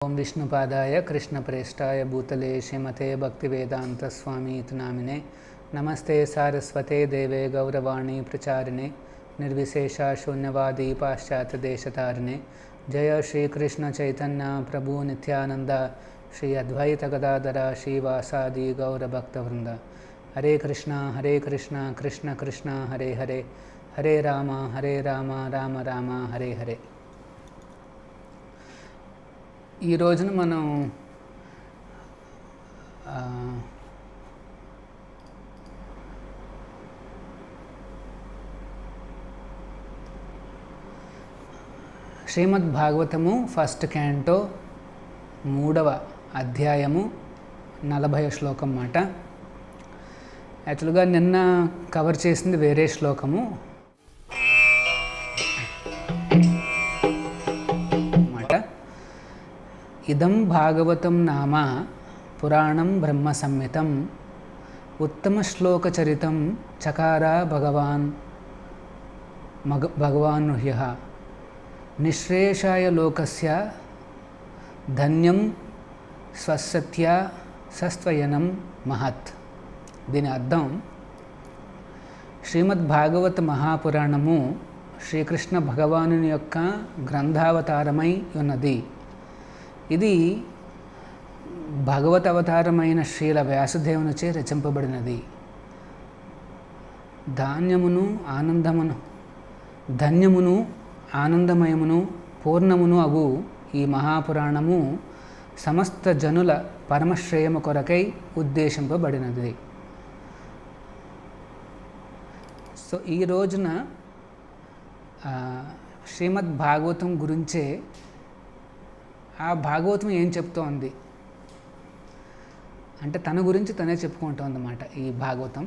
ओम विष्णुपादाय कृष्णप्रेष्ठाय भूतले श्रीमते भक्तिवेदान्तस्वामीति नामिने नमस्ते सारस्वते देवे गौरवाणी प्रचारिणे निर्विशेषा शून्यवादी पाश्चात्यदेशतारिणे जय श्री कृष्ण चैतन्य प्रभु नित्यानंद श्री अद्वैत गदाधर श्रीवासादि गौरभक्तवृंद। हरे कृष्णा कृष्ण कृष्ण हरे हरे हरे राम राम राम हरे हरे। ఈ రోజున మనం శ్రీమద్ భాగవతము ఫస్ట్ క్యాంటో 3వ అధ్యాయము 40వ శ్లోకం మాట. యాక్చువల్గా నిన్న కవర్ చేసింది వేరే శ్లోకము. ఇదం భాగవతం నామ పురాణం బ్రహ్మ సంహితం ఉత్తమ శ్లోకచరితం చకార భగవానుహ్యః నిశ్రేషాయ లోకస్య ధన్యం స్వసత్య సస్త్వయనం మహత్. దీని అర్థం, శ్రీమద్ భాగవత మహాపురాణము శ్రీకృష్ణ భగవానుని యొక్క గ్రంథావతారమై ఉన్నది. ఇది భగవత్ అవతారమైన శ్రీల వ్యాసదేవునిచే రచింపబడినది. ధన్యమును ఆనందమయమును పూర్ణమును అగు ఈ మహాపురాణము సమస్త జనుల పరమశ్రేయము కొరకై ఉద్దేశింపబడినది. సో ఈ రోజున శ్రీమద్ భాగవతం గురించే, ఆ భాగవతం ఏం చెప్తోంది అంటే తన గురించి తనే చెప్పుకుంటోందన్నమాట ఈ భాగవతం.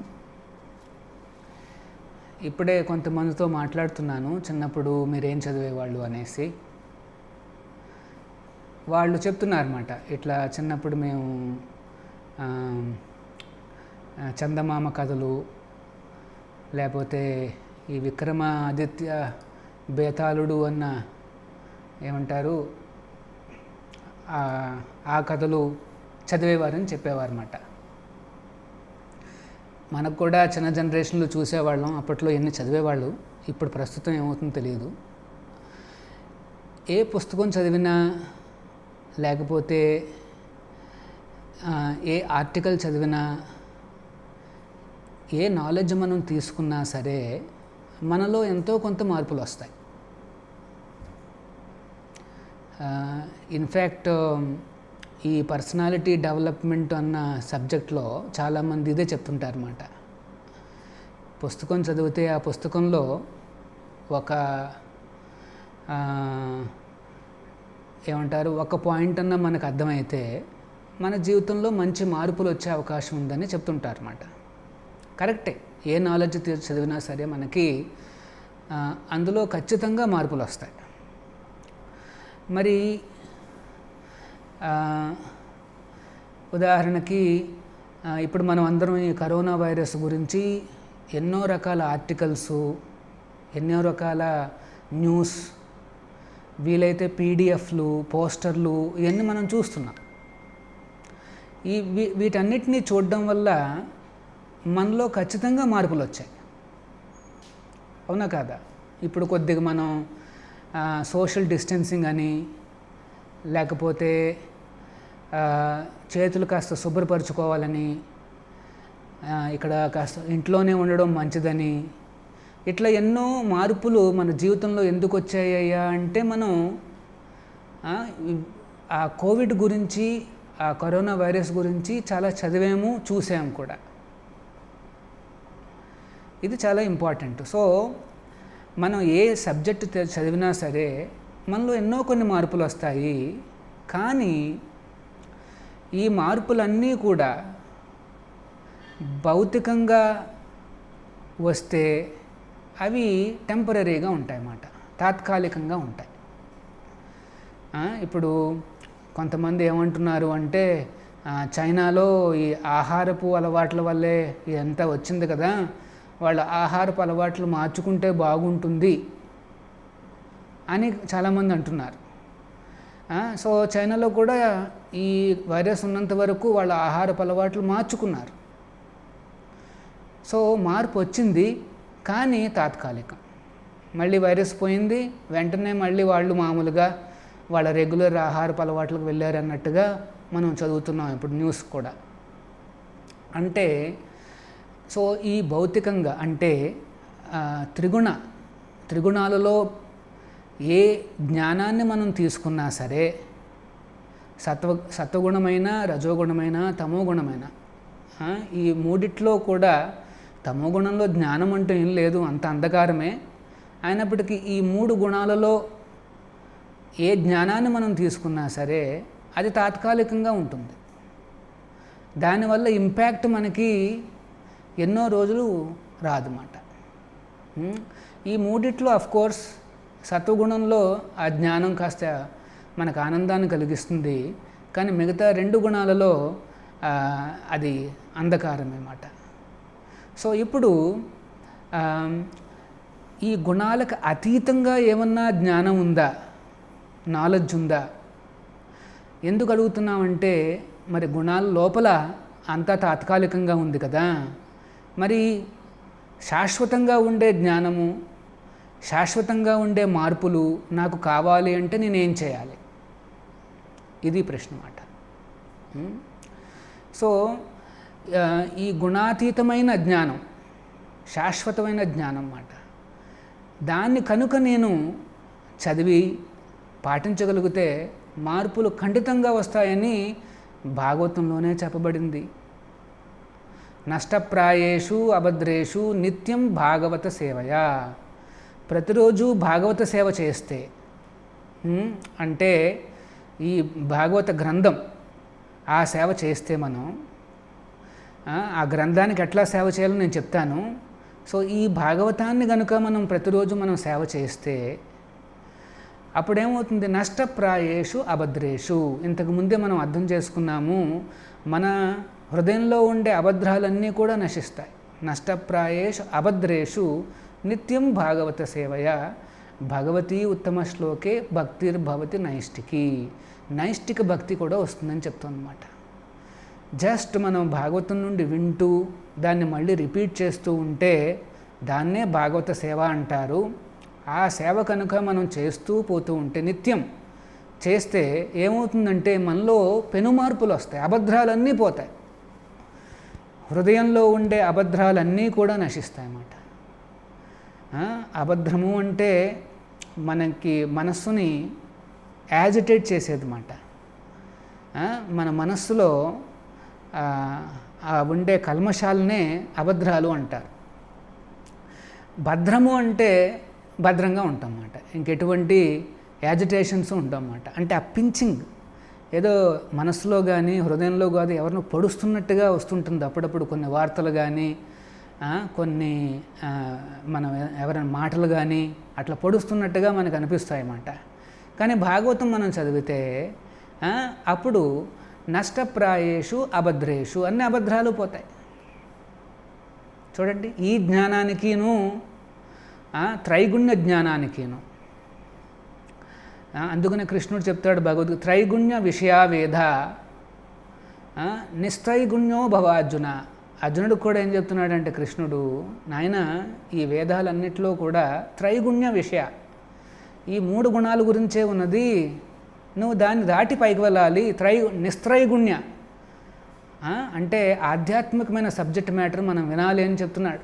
ఇప్పుడే కొంతమందితో మాట్లాడుతున్నాను, చిన్నప్పుడు మీరేం చదివేవాళ్ళు అనేసి. వాళ్ళు చెప్తున్నారన్నమాట, ఇట్లా చిన్నప్పుడు మేము చందమామ కథలు, లేకపోతే ఈ విక్రమాదిత్య బేతాళుడు అన్న ఏమంటారు ఆ కథలు చదివేవారని చెప్పేవారన్నమాట. మనకు కూడా చిన్న జనరేషన్లో చూసేవాళ్ళం, అప్పట్లో ఎన్ని చదివేవాళ్ళు. ఇప్పుడు ప్రస్తుతం ఏమవుతుందో తెలియదు. ఏ పుస్తకం చదివినా, లేకపోతే ఏ ఆర్టికల్ చదివినా, ఏ నాలెడ్జ్ మనం తీసుకున్నా సరే మనలో ఎంతో కొంత మార్పులు వస్తాయి. ఇన్ఫ్యాక్ట్ ఈ పర్సనాలిటీ డెవలప్మెంట్ అన్న సబ్జెక్ట్లో చాలామంది ఇదే చెప్తుంటారన్నమాట. పుస్తకం చదివితే ఆ పుస్తకంలో ఒక పాయింట్ అన్న మనకు అర్థమైతే మన జీవితంలో మంచి మార్పులు వచ్చే అవకాశం ఉందని చెప్తుంటారన్నమాట. కరెక్టే, ఏ నాలెడ్జ్ చదివినా సరే మనకి అందులో ఖచ్చితంగా మార్పులు వస్తాయి. మరి ఉదాహరణకి ఇప్పుడు మనం అందరం ఈ కరోనా వైరస్ గురించి ఎన్నో రకాల ఆర్టికల్స్, ఎన్నో రకాల న్యూస్, వీలైతే పీడిఎఫ్లు, పోస్టర్లు, ఇవన్నీ మనం చూస్తున్నాం. వీటన్నిటినీ చూడడం వల్ల మనలో ఖచ్చితంగా మార్పులు వచ్చాయి, అవునా కాదా? ఇప్పుడు కొద్దిగా మనం సోషల్ డిస్టెన్సింగ్ అని, లేకపోతే చేతులు కాస్త శుభ్రపరచుకోవాలని, ఇక్కడ కాస్త ఇంట్లోనే ఉండడం మంచిదని, ఇట్లా ఎన్నో మార్పులు మన జీవితంలో ఎందుకు వచ్చాయ్యా అంటే మనం ఆ కోవిడ్ గురించి, ఆ కరోనా వైరస్ గురించి చాలా చదివాము, చూసాము కూడా. ఇది చాలా ఇంపార్టెంట్. సో మనం ఏ సబ్జెక్టు చదివినా సరే మనలో ఎన్నో కొన్ని మార్పులు వస్తాయి. కానీ ఈ మార్పులన్నీ కూడా భౌతికంగా వస్తే అవి టెంపరీగా ఉంటాయన్నమాట, తాత్కాలికంగా ఉంటాయి. ఇప్పుడు కొంతమంది ఏమంటున్నారు అంటే, చైనాలో ఈ ఆహారపు అలవాట్ల వల్లే ఇదంతా వచ్చింది కదా, వాళ్ళ ఆహారపు అలవాట్లు మార్చుకుంటే బాగుంటుంది అని చాలామంది అంటున్నారు. సో చైనాలో కూడా ఈ వైరస్ ఉన్నంత వరకు వాళ్ళ ఆహారపు అలవాట్లు మార్చుకున్నారు. సో మార్పు వచ్చింది, కానీ తాత్కాలికం. మళ్ళీ వైరస్ పోయింది, వెంటనే మళ్ళీ వాళ్ళు మామూలుగా వాళ్ళ రెగ్యులర్ ఆహారపు అలవాట్లకు వెళ్ళారు అన్నట్టుగా మనం చదువుతున్నాం ఇప్పుడు న్యూస్ కూడా. అంటే సో ఈ భౌతికంగా అంటే త్రిగుణాలలో ఏ జ్ఞానాన్ని మనం తీసుకున్నా సరే, సత్వగుణమైన, రజోగుణమైన, తమోగుణమైన, ఈ మూడిట్లో కూడా తమోగుణంలో జ్ఞానం అంటూ ఏం లేదు, అంత అంధకారమే. అయినప్పటికీ ఈ 3 గుణాలలో ఏ జ్ఞానాన్ని మనం తీసుకున్నా సరే అది తాత్కాలికంగా ఉంటుంది. దానివల్ల ఇంపాక్ట్ మనకి ఎన్నో రోజులు రాదన్నమాట. ఈ మూడిట్లో అఫ్కోర్స్ సత్వగుణంలో ఆ జ్ఞానం కాస్త మనకు ఆనందాన్ని కలిగిస్తుంది, కానీ మిగతా 2 గుణాలలో అది అంధకారమే అన్నమాట. సో ఇప్పుడు ఈ గుణాలకు అతీతంగా ఏమన్నా జ్ఞానం ఉందా, నాలెడ్జ్ ఉందా? ఎందుకు అడుగుతున్నామంటే మరి గుణాల లోపల అంతా తాత్కాలికంగా ఉంది కదా, మరి శాశ్వతంగా ఉండే జ్ఞానము, శాశ్వతంగా ఉండే మార్పులు నాకు కావాలి అంటే నేనేం చేయాలి? ఇది ప్రశ్న మాట. సో ఈ గుణాతీతమైన జ్ఞానం, శాశ్వతమైన జ్ఞానం మాట, దాన్ని కనుక నేను చదివి పాటించగలిగితే మార్పులు ఖండితంగా వస్తాయని భాగవతంలోనే చెప్పబడింది. నష్టప్రాయేషు అభద్రేషు నిత్యం భాగవత సేవయా. ప్రతిరోజు భాగవత సేవ చేస్తే, అంటే ఈ భాగవత గ్రంథం ఆ సేవ చేస్తే మనం ఆ గ్రంథానికి ఎట్లా సేవ చేయాలో నేను చెప్తాను. సో ఈ భాగవతాన్ని కనుక మనం ప్రతిరోజు మనం సేవ చేస్తే అప్పుడేమవుతుంది? నష్టప్రాయేషు అభద్రేషు. ఇంతకుముందే మనం అర్థం చేసుకున్నాము, మన హృదయంలో ఉండే అభద్రాలన్నీ కూడా నశిస్తాయి. నష్టప్రాయేషు అభద్రేషు నిత్యం భాగవత సేవయ భగవతి ఉత్తమ శ్లోకే భక్తిర్భవతి నైష్టికి. నైష్టిక భక్తి కూడా వస్తుందని చెప్తుందన్నమాట. జస్ట్ మనం భాగవతం నుండి వింటూ దాన్ని మళ్ళీ రిపీట్ చేస్తూ ఉంటే దాన్నే భాగవత సేవ అంటారు. ఆ సేవ కనుక మనం చేస్తూ పోతూ ఉంటే, నిత్యం చేస్తే ఏమవుతుందంటే మనలో పెను మార్పులు వస్తాయి, అభద్రాలన్నీ పోతాయి, హృదయంలో ఉండే అభద్రాలన్నీ కూడా నశిస్తాయి అన్నమాట. అభద్రము అంటే మనకి మనస్సుని యాజిటేట్ చేసేది అన్నమాట. మన మనస్సులో ఉండే కల్మషాలనే అభద్రాలు అంటారు. భద్రము అంటే భద్రంగా ఉంటాం అన్నమాట, ఇంకెటువంటి యాజిటేషన్స్ ఉంటామన్నమాట. అంటే ఆ పించింగ్ ఏదో మనసులో కానీ హృదయంలో కానీ ఎవరినో పొడుస్తున్నట్టుగా వస్తుంటుంది అప్పుడప్పుడు. కొన్ని వార్తలు కానీ కొన్ని మనం ఎవరైనా మాటలు కానీ అట్లా పొడుస్తున్నట్టుగా మనకు అనిపిస్తాయి అన్నమాట. కానీ భాగవతం మనం చదివితే అప్పుడు నష్టప్రాయేషు అభద్రేషు అన్ని అభద్రాలు పోతాయి. చూడండి, ఈ జ్ఞానానికిను త్రైగుణ్య జ్ఞానానికిను. అందుకనే కృష్ణుడు చెప్తాడు భగవద్గీత, త్రైగుణ్య విషయా వేద నిస్త్రైగుణ్యో భవార్జున. అర్జునుడు కూడా ఏం చెప్తున్నాడంటే కృష్ణుడు, నాయన ఈ వేదాలన్నిటిలో కూడా త్రైగుణ్య విషయ, ఈ 3 గుణాల గురించే ఉన్నది, నువ్వు దాన్ని దాటి పైకి వెళ్ళాలి. నిస్త్రైగుణ్య అంటే ఆధ్యాత్మికమైన సబ్జెక్ట్ మ్యాటర్ మనం వినాలి అని చెప్తున్నాడు.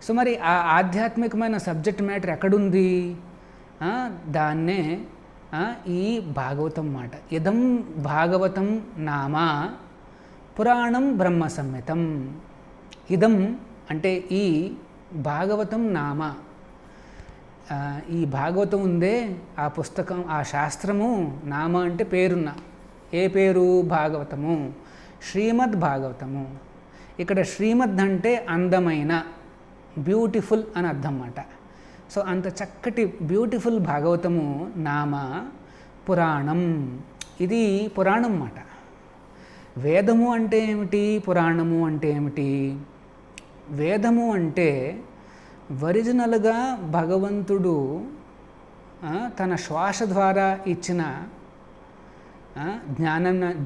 సో మరి ఆ ఆధ్యాత్మికమైన సబ్జెక్ట్ మ్యాటర్ ఎక్కడుంది? దాన్నే ఈ భాగవతం మాట. ఇదం భాగవతం నామ పురాణం బ్రహ్మ సంహితం. ఇదం అంటే ఈ భాగవతం నామ, ఈ భాగవతం ఉందే ఆ పుస్తకం, ఆ శాస్త్రము, నామ అంటే పేరున్న, ఏ పేరు? భాగవతము, శ్రీమద్ భాగవతము. ఇక్కడ శ్రీమద్ అంటే అందమైన, బ్యూటిఫుల్ అని అర్థం అన్నమాట. సో అంత చక్కటి బ్యూటిఫుల్ భాగవతము నామ పురాణం. ఇది పురాణం అన్నమాట. వేదము అంటే ఏమిటి? పురాణము అంటే ఏమిటి? వేదము అంటే ఒరిజినల్గా భగవంతుడు తన శ్వాస ద్వారా ఇచ్చిన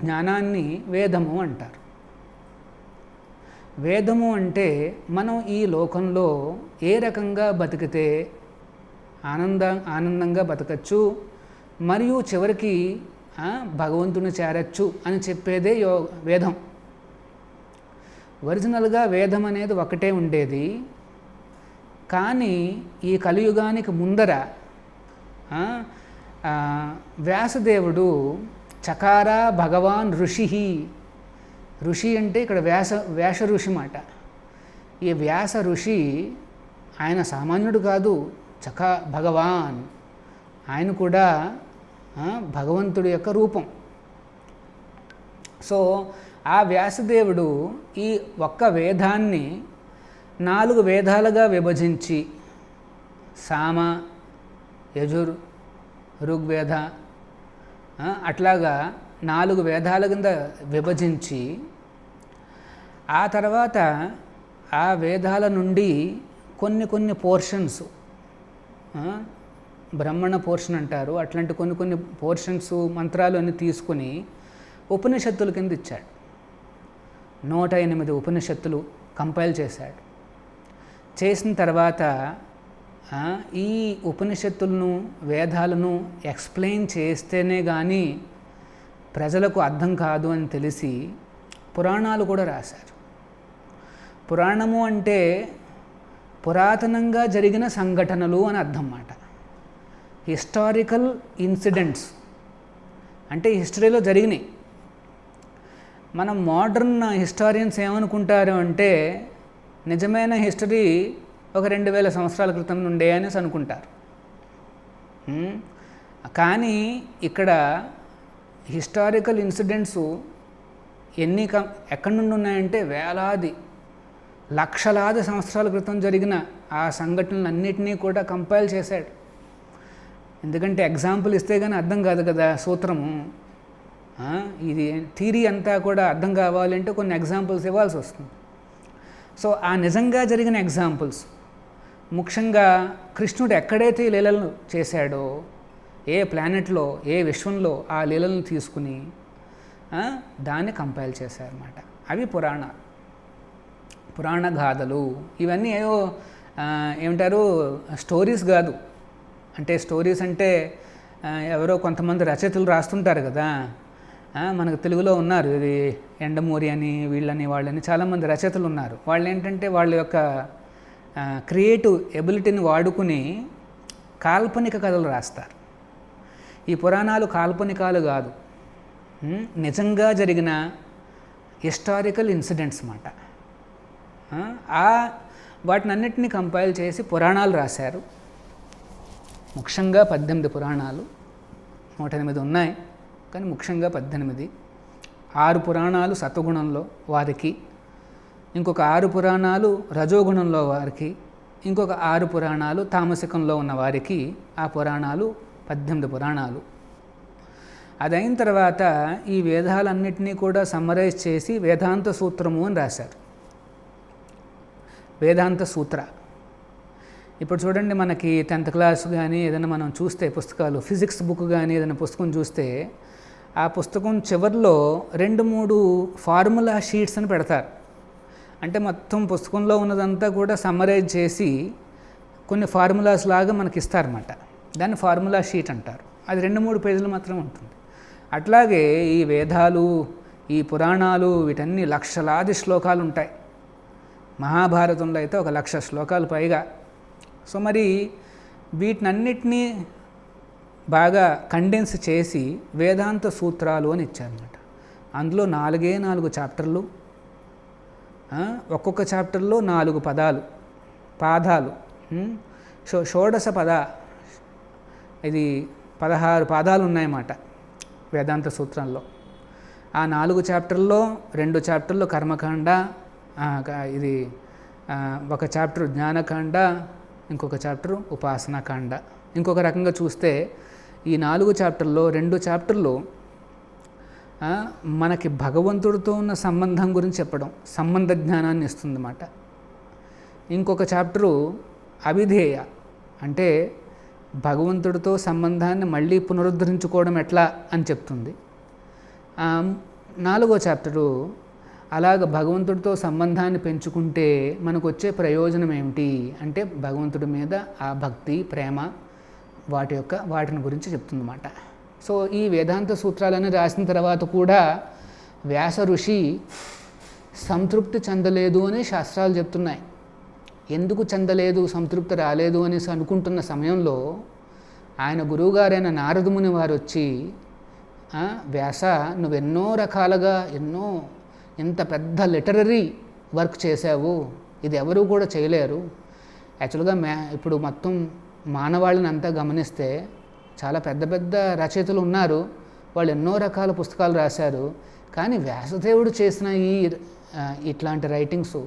జ్ఞానాన్ని వేదము అంటారు. వేదము అంటే మనం ఈ లోకంలో ఏ రకంగా బతికితే ఆనందంగా బతకచ్చు, మరియు చివరికి భగవంతుని చేరచ్చు అని చెప్పేదే వేదం. ఒరిజినల్గా వేదం అనేది ఒకటే ఉండేది. కానీ ఈ కలియుగానికి ముందర వ్యాసదేవుడు చకార భగవాన్ ఋషి అంటే ఇక్కడ వ్యాస ఋషి మాట. ఈ వ్యాస ఋషి ఆయన సామాన్యుడు కాదు, భగవాన్, ఆయన కూడా భగవంతుడి యొక్క రూపం. సో ఆ వ్యాసదేవుడు ఈ ఒక్క వేదాన్ని 4 వేదాలుగా విభజించి సామ, యజుర్, ఋగ్వేద అట్లాగా 4 వేదాల కింద విభజించి ఆ తర్వాత ఆ వేదాల నుండి కొన్ని పోర్షన్స్, బ్రహ్మణ పోర్షన్ అంటారు, అట్లాంటి కొన్ని పోర్షన్స్ మంత్రాలు అన్నీ తీసుకుని ఉపనిషత్తుల కింద ఇచ్చాడు. 108 ఉపనిషత్తులు కంపైల్ చేశాడు. చేసిన తర్వాత ఈ ఉపనిషత్తులను వేదాలను ఎక్స్ప్లెయిన్ చేస్తేనే కానీ ప్రజలకు అర్థం కాదు అని తెలిసి పురాణాలు కూడా రాశారు. పురాణము అంటే పురాతనంగా జరిగిన సంఘటనలు అని అర్థం మాట. హిస్టారికల్ ఇన్సిడెంట్స్ అంటే హిస్టరీలో జరిగినాయి. మనం మోడర్న్ హిస్టారియన్స్ ఏమనుకుంటారు అంటే నిజమైన హిస్టరీ ఒక 2000 సంవత్సరాల క్రితం నుండే అనేసి అనుకుంటారు. కానీ ఇక్కడ హిస్టారికల్ ఇన్సిడెంట్స్ ఎక్కడి నుండి ఉన్నాయంటే వేలాది లక్షలాది సంవత్సరాల క్రితం జరిగిన ఆ సంఘటనలన్నిటినీ కూడా కంపైల్ చేశాడు. ఎందుకంటే ఎగ్జాంపుల్ ఇస్తే కానీ అర్థం కాదు కదా సూత్రము. ఇది థియరీ అంతా కూడా అర్థం కావాలంటే కొన్ని ఎగ్జాంపుల్స్ ఇవ్వాల్సి వస్తుంది. సో ఆ నిజంగా జరిగిన ఎగ్జాంపుల్స్, ముఖ్యంగా కృష్ణుడు ఎక్కడైతే లీలలను చేశాడో, ఏ ప్లానెట్లో, ఏ విశ్వంలో ఆ లీలలను తీసుకుని దాన్ని కంపైల్ చేశారన్నమాట. అవి పురాణ గాథలు. ఇవన్నీ ఏమంటారు, స్టోరీస్ కాదు. అంటే స్టోరీస్ అంటే ఎవరో కొంతమంది రచయితలు రాస్తుంటారు కదా. మనకు తెలుగులో ఉన్నారు, ఇది ఎండమూరి అని, వీళ్ళని వాళ్ళని చాలామంది రచయితలు ఉన్నారు. వాళ్ళు ఏంటంటే వాళ్ళ యొక్క క్రియేటివ్ ఎబిలిటీని వాడుకుని కాల్పనిక కథలు రాస్తారు. ఈ పురాణాలు కాల్పనికాలు కాదు, నిజంగా జరిగిన హిస్టారికల్ ఇన్సిడెంట్స్ అన్నమాట. వాటినన్నిటినీ కంపైల్ చేసి పురాణాలు రాశారు. ముఖ్యంగా 18 పురాణాలు, 108 ఉన్నాయి కానీ ముఖ్యంగా 18. 6 పురాణాలు సత్వగుణంలో వారికి, ఇంకొక 6 పురాణాలు రజోగుణంలో వారికి, ఇంకొక 6 పురాణాలు తామసికంలో ఉన్న వారికి. ఆ పురాణాలు 18 పురాణాలు. అదైన తర్వాత ఈ వేదాలన్నింటినీ కూడా సమ్మరైజ్ చేసి వేదాంత సూత్రము అని రాశారు. వేదాంత సూత్ర. ఇప్పుడు చూడండి, మనకి 10th క్లాస్ కానీ ఏదైనా మనం చూస్తే పుస్తకాలు, ఫిజిక్స్ బుక్ కానీ ఏదైనా పుస్తకం చూస్తే ఆ పుస్తకం చివరిలో 2-3 ఫార్ములా షీట్స్ అని పెడతారు. అంటే మొత్తం పుస్తకంలో ఉన్నదంతా కూడా సమ్మరైజ్ చేసి కొన్ని ఫార్ములాస్ లాగా మనకి ఇస్తారన్నమాట. దాన్ని ఫార్ములా షీట్ అంటారు. అది 2-3 పేజీలు మాత్రం ఉంటుంది. అట్లాగే ఈ వేదాలు, ఈ పురాణాలు, వీటన్ని లక్షలాది శ్లోకాలు ఉంటాయి. మహాభారతంలో అయితే 1,00,000 శ్లోకాలు పైగా. సో మరి వీటినన్నిటినీ బాగా కండెన్స్ చేసి వేదాంత సూత్రాలు అని ఇచ్చారన్నమాట. అందులో 4 చాప్టర్లు, ఒక్కొక్క చాప్టర్లో 4 పాదాలు. షోడశ పద, ఇది 16 పాదాలు ఉన్నాయన్నమాట వేదాంత సూత్రంలో. ఆ 4 చాప్టర్లో 2 చాప్టర్లు కర్మకాండ, ఇది ఒక చాప్టర్ జ్ఞానకాండ, ఇంకొక చాప్టర్ ఉపాసనాకాండ. ఇంకొక రకంగా చూస్తే ఈ 4 చాప్టర్లో 2 చాప్టర్లు మనకి భగవంతుడితో ఉన్న సంబంధం గురించి చెప్పడం, సంబంధ జ్ఞానాన్ని ఇస్తుందన్నమాట. ఇంకొక చాప్టరు అవిధేయ, అంటే భగవంతుడితో సంబంధాన్ని మళ్ళీ పునరుద్ధరించుకోవడం ఎట్లా అని చెప్తుంది. 4వ చాప్టరు అలాగ భగవంతుడితో సంబంధాన్ని పెంచుకుంటే మనకు వచ్చే ప్రయోజనం ఏమిటి అంటే భగవంతుడి మీద ఆ భక్తి, ప్రేమ వాటిని గురించి చెప్తుందన్నమాట. సో ఈ వేదాంత సూత్రాలను రాసిన తర్వాత కూడా వ్యాస ఋషి సంతృప్తి చెందలేదు అని శాస్త్రాలు చెప్తున్నాయి. ఎందుకు చెందలేదు, సంతృప్తి రాలేదు అనేసి అనుకుంటున్న సమయంలో ఆయన గురువుగారైన నారదముని వారు వచ్చి, వ్యాస నువ్వెన్నో రకాలుగా ఇంత పెద్ద లిటరరీ వర్క్ చేశావు, ఇది ఎవరు కూడా చేయలేరు. యాక్చువల్గా ఇప్పుడు మొత్తం మానవాళిని అంతా గమనిస్తే చాలా పెద్ద పెద్ద రచయితలు ఉన్నారు, వాళ్ళు ఎన్నో రకాల పుస్తకాలు రాశారు. కానీ వ్యాసదేవుడు చేసిన ఇట్లాంటి రైటింగ్స్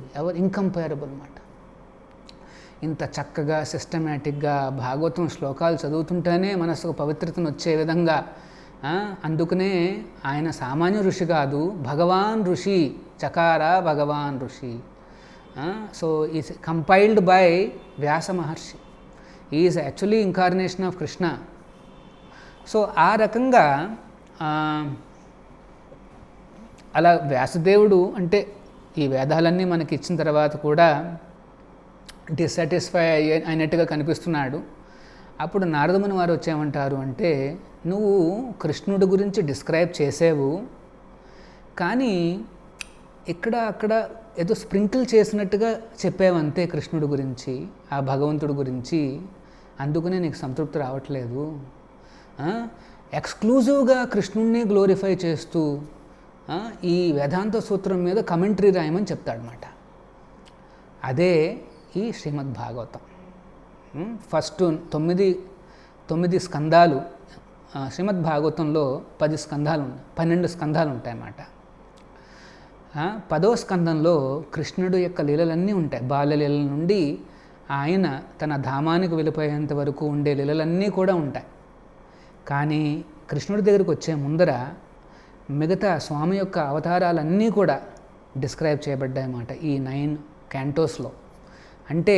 ఇంకంపేరబుల్ అన్నమాట. ఇంత చక్కగా సిస్టమేటిక్గా భాగవతం శ్లోకాలు చదువుతుంటేనే మనసుకు పవిత్రతను వచ్చే విధంగా, అందుకనే ఆయన సామాన్య ఋషి కాదు, భగవాన్ ఋషి, చకార భగవాన్ ఋషి. So is compiled by Vyasa Maharshi, is actually incarnation of Krishna. So ఆ రకంగా అలా వ్యాసదేవుడు అంటే ఈ వేదాలన్నీ మనకి ఇచ్చిన తర్వాత కూడా డిస్సాటిస్ఫై అయినట్టుగా కనిపిస్తున్నాడు. అప్పుడు నారదముని వారు వచ్చేమంటారు అంటే, నువ్వు కృష్ణుడి గురించి డిస్క్రైబ్ చేసావు, కానీ అక్కడ ఏదో స్ప్రింకిల్ చేసినట్టుగా చెప్పావంతే కృష్ణుడి గురించి, ఆ భగవంతుడి గురించి, అందుకనే నీకు సంతృప్తి రావట్లేదు. ఎక్స్క్లూజివ్గా కృష్ణుడిని గ్లోరిఫై చేస్తూ ఈ వేదాంత సూత్రం మీద కమెంటరీ రాయమని చెప్తాడనమాట. అదే ఈ శ్రీమద్ భాగవతం. ఫస్ట్ 9 స్కందాలు, శ్రీమద్ భాగవతంలో 10 స్కందాలు 12 స్కందాలు ఉంటాయన్నమాట. 10వ స్కందంలో కృష్ణుడు యొక్క లీలలన్నీ ఉంటాయి. బాల్యలీలల నుండి ఆయన తన ధామానికి వెళ్ళిపోయేంత వరకు ఉండే లీలలన్నీ కూడా ఉంటాయి. కానీ కృష్ణుడి దగ్గరికి వచ్చే ముందర మిగతా స్వామి యొక్క అవతారాలన్నీ కూడా డిస్క్రైబ్ చేయబడ్డాయన్నమాట ఈ 9 క్యాంటోస్లో. అంటే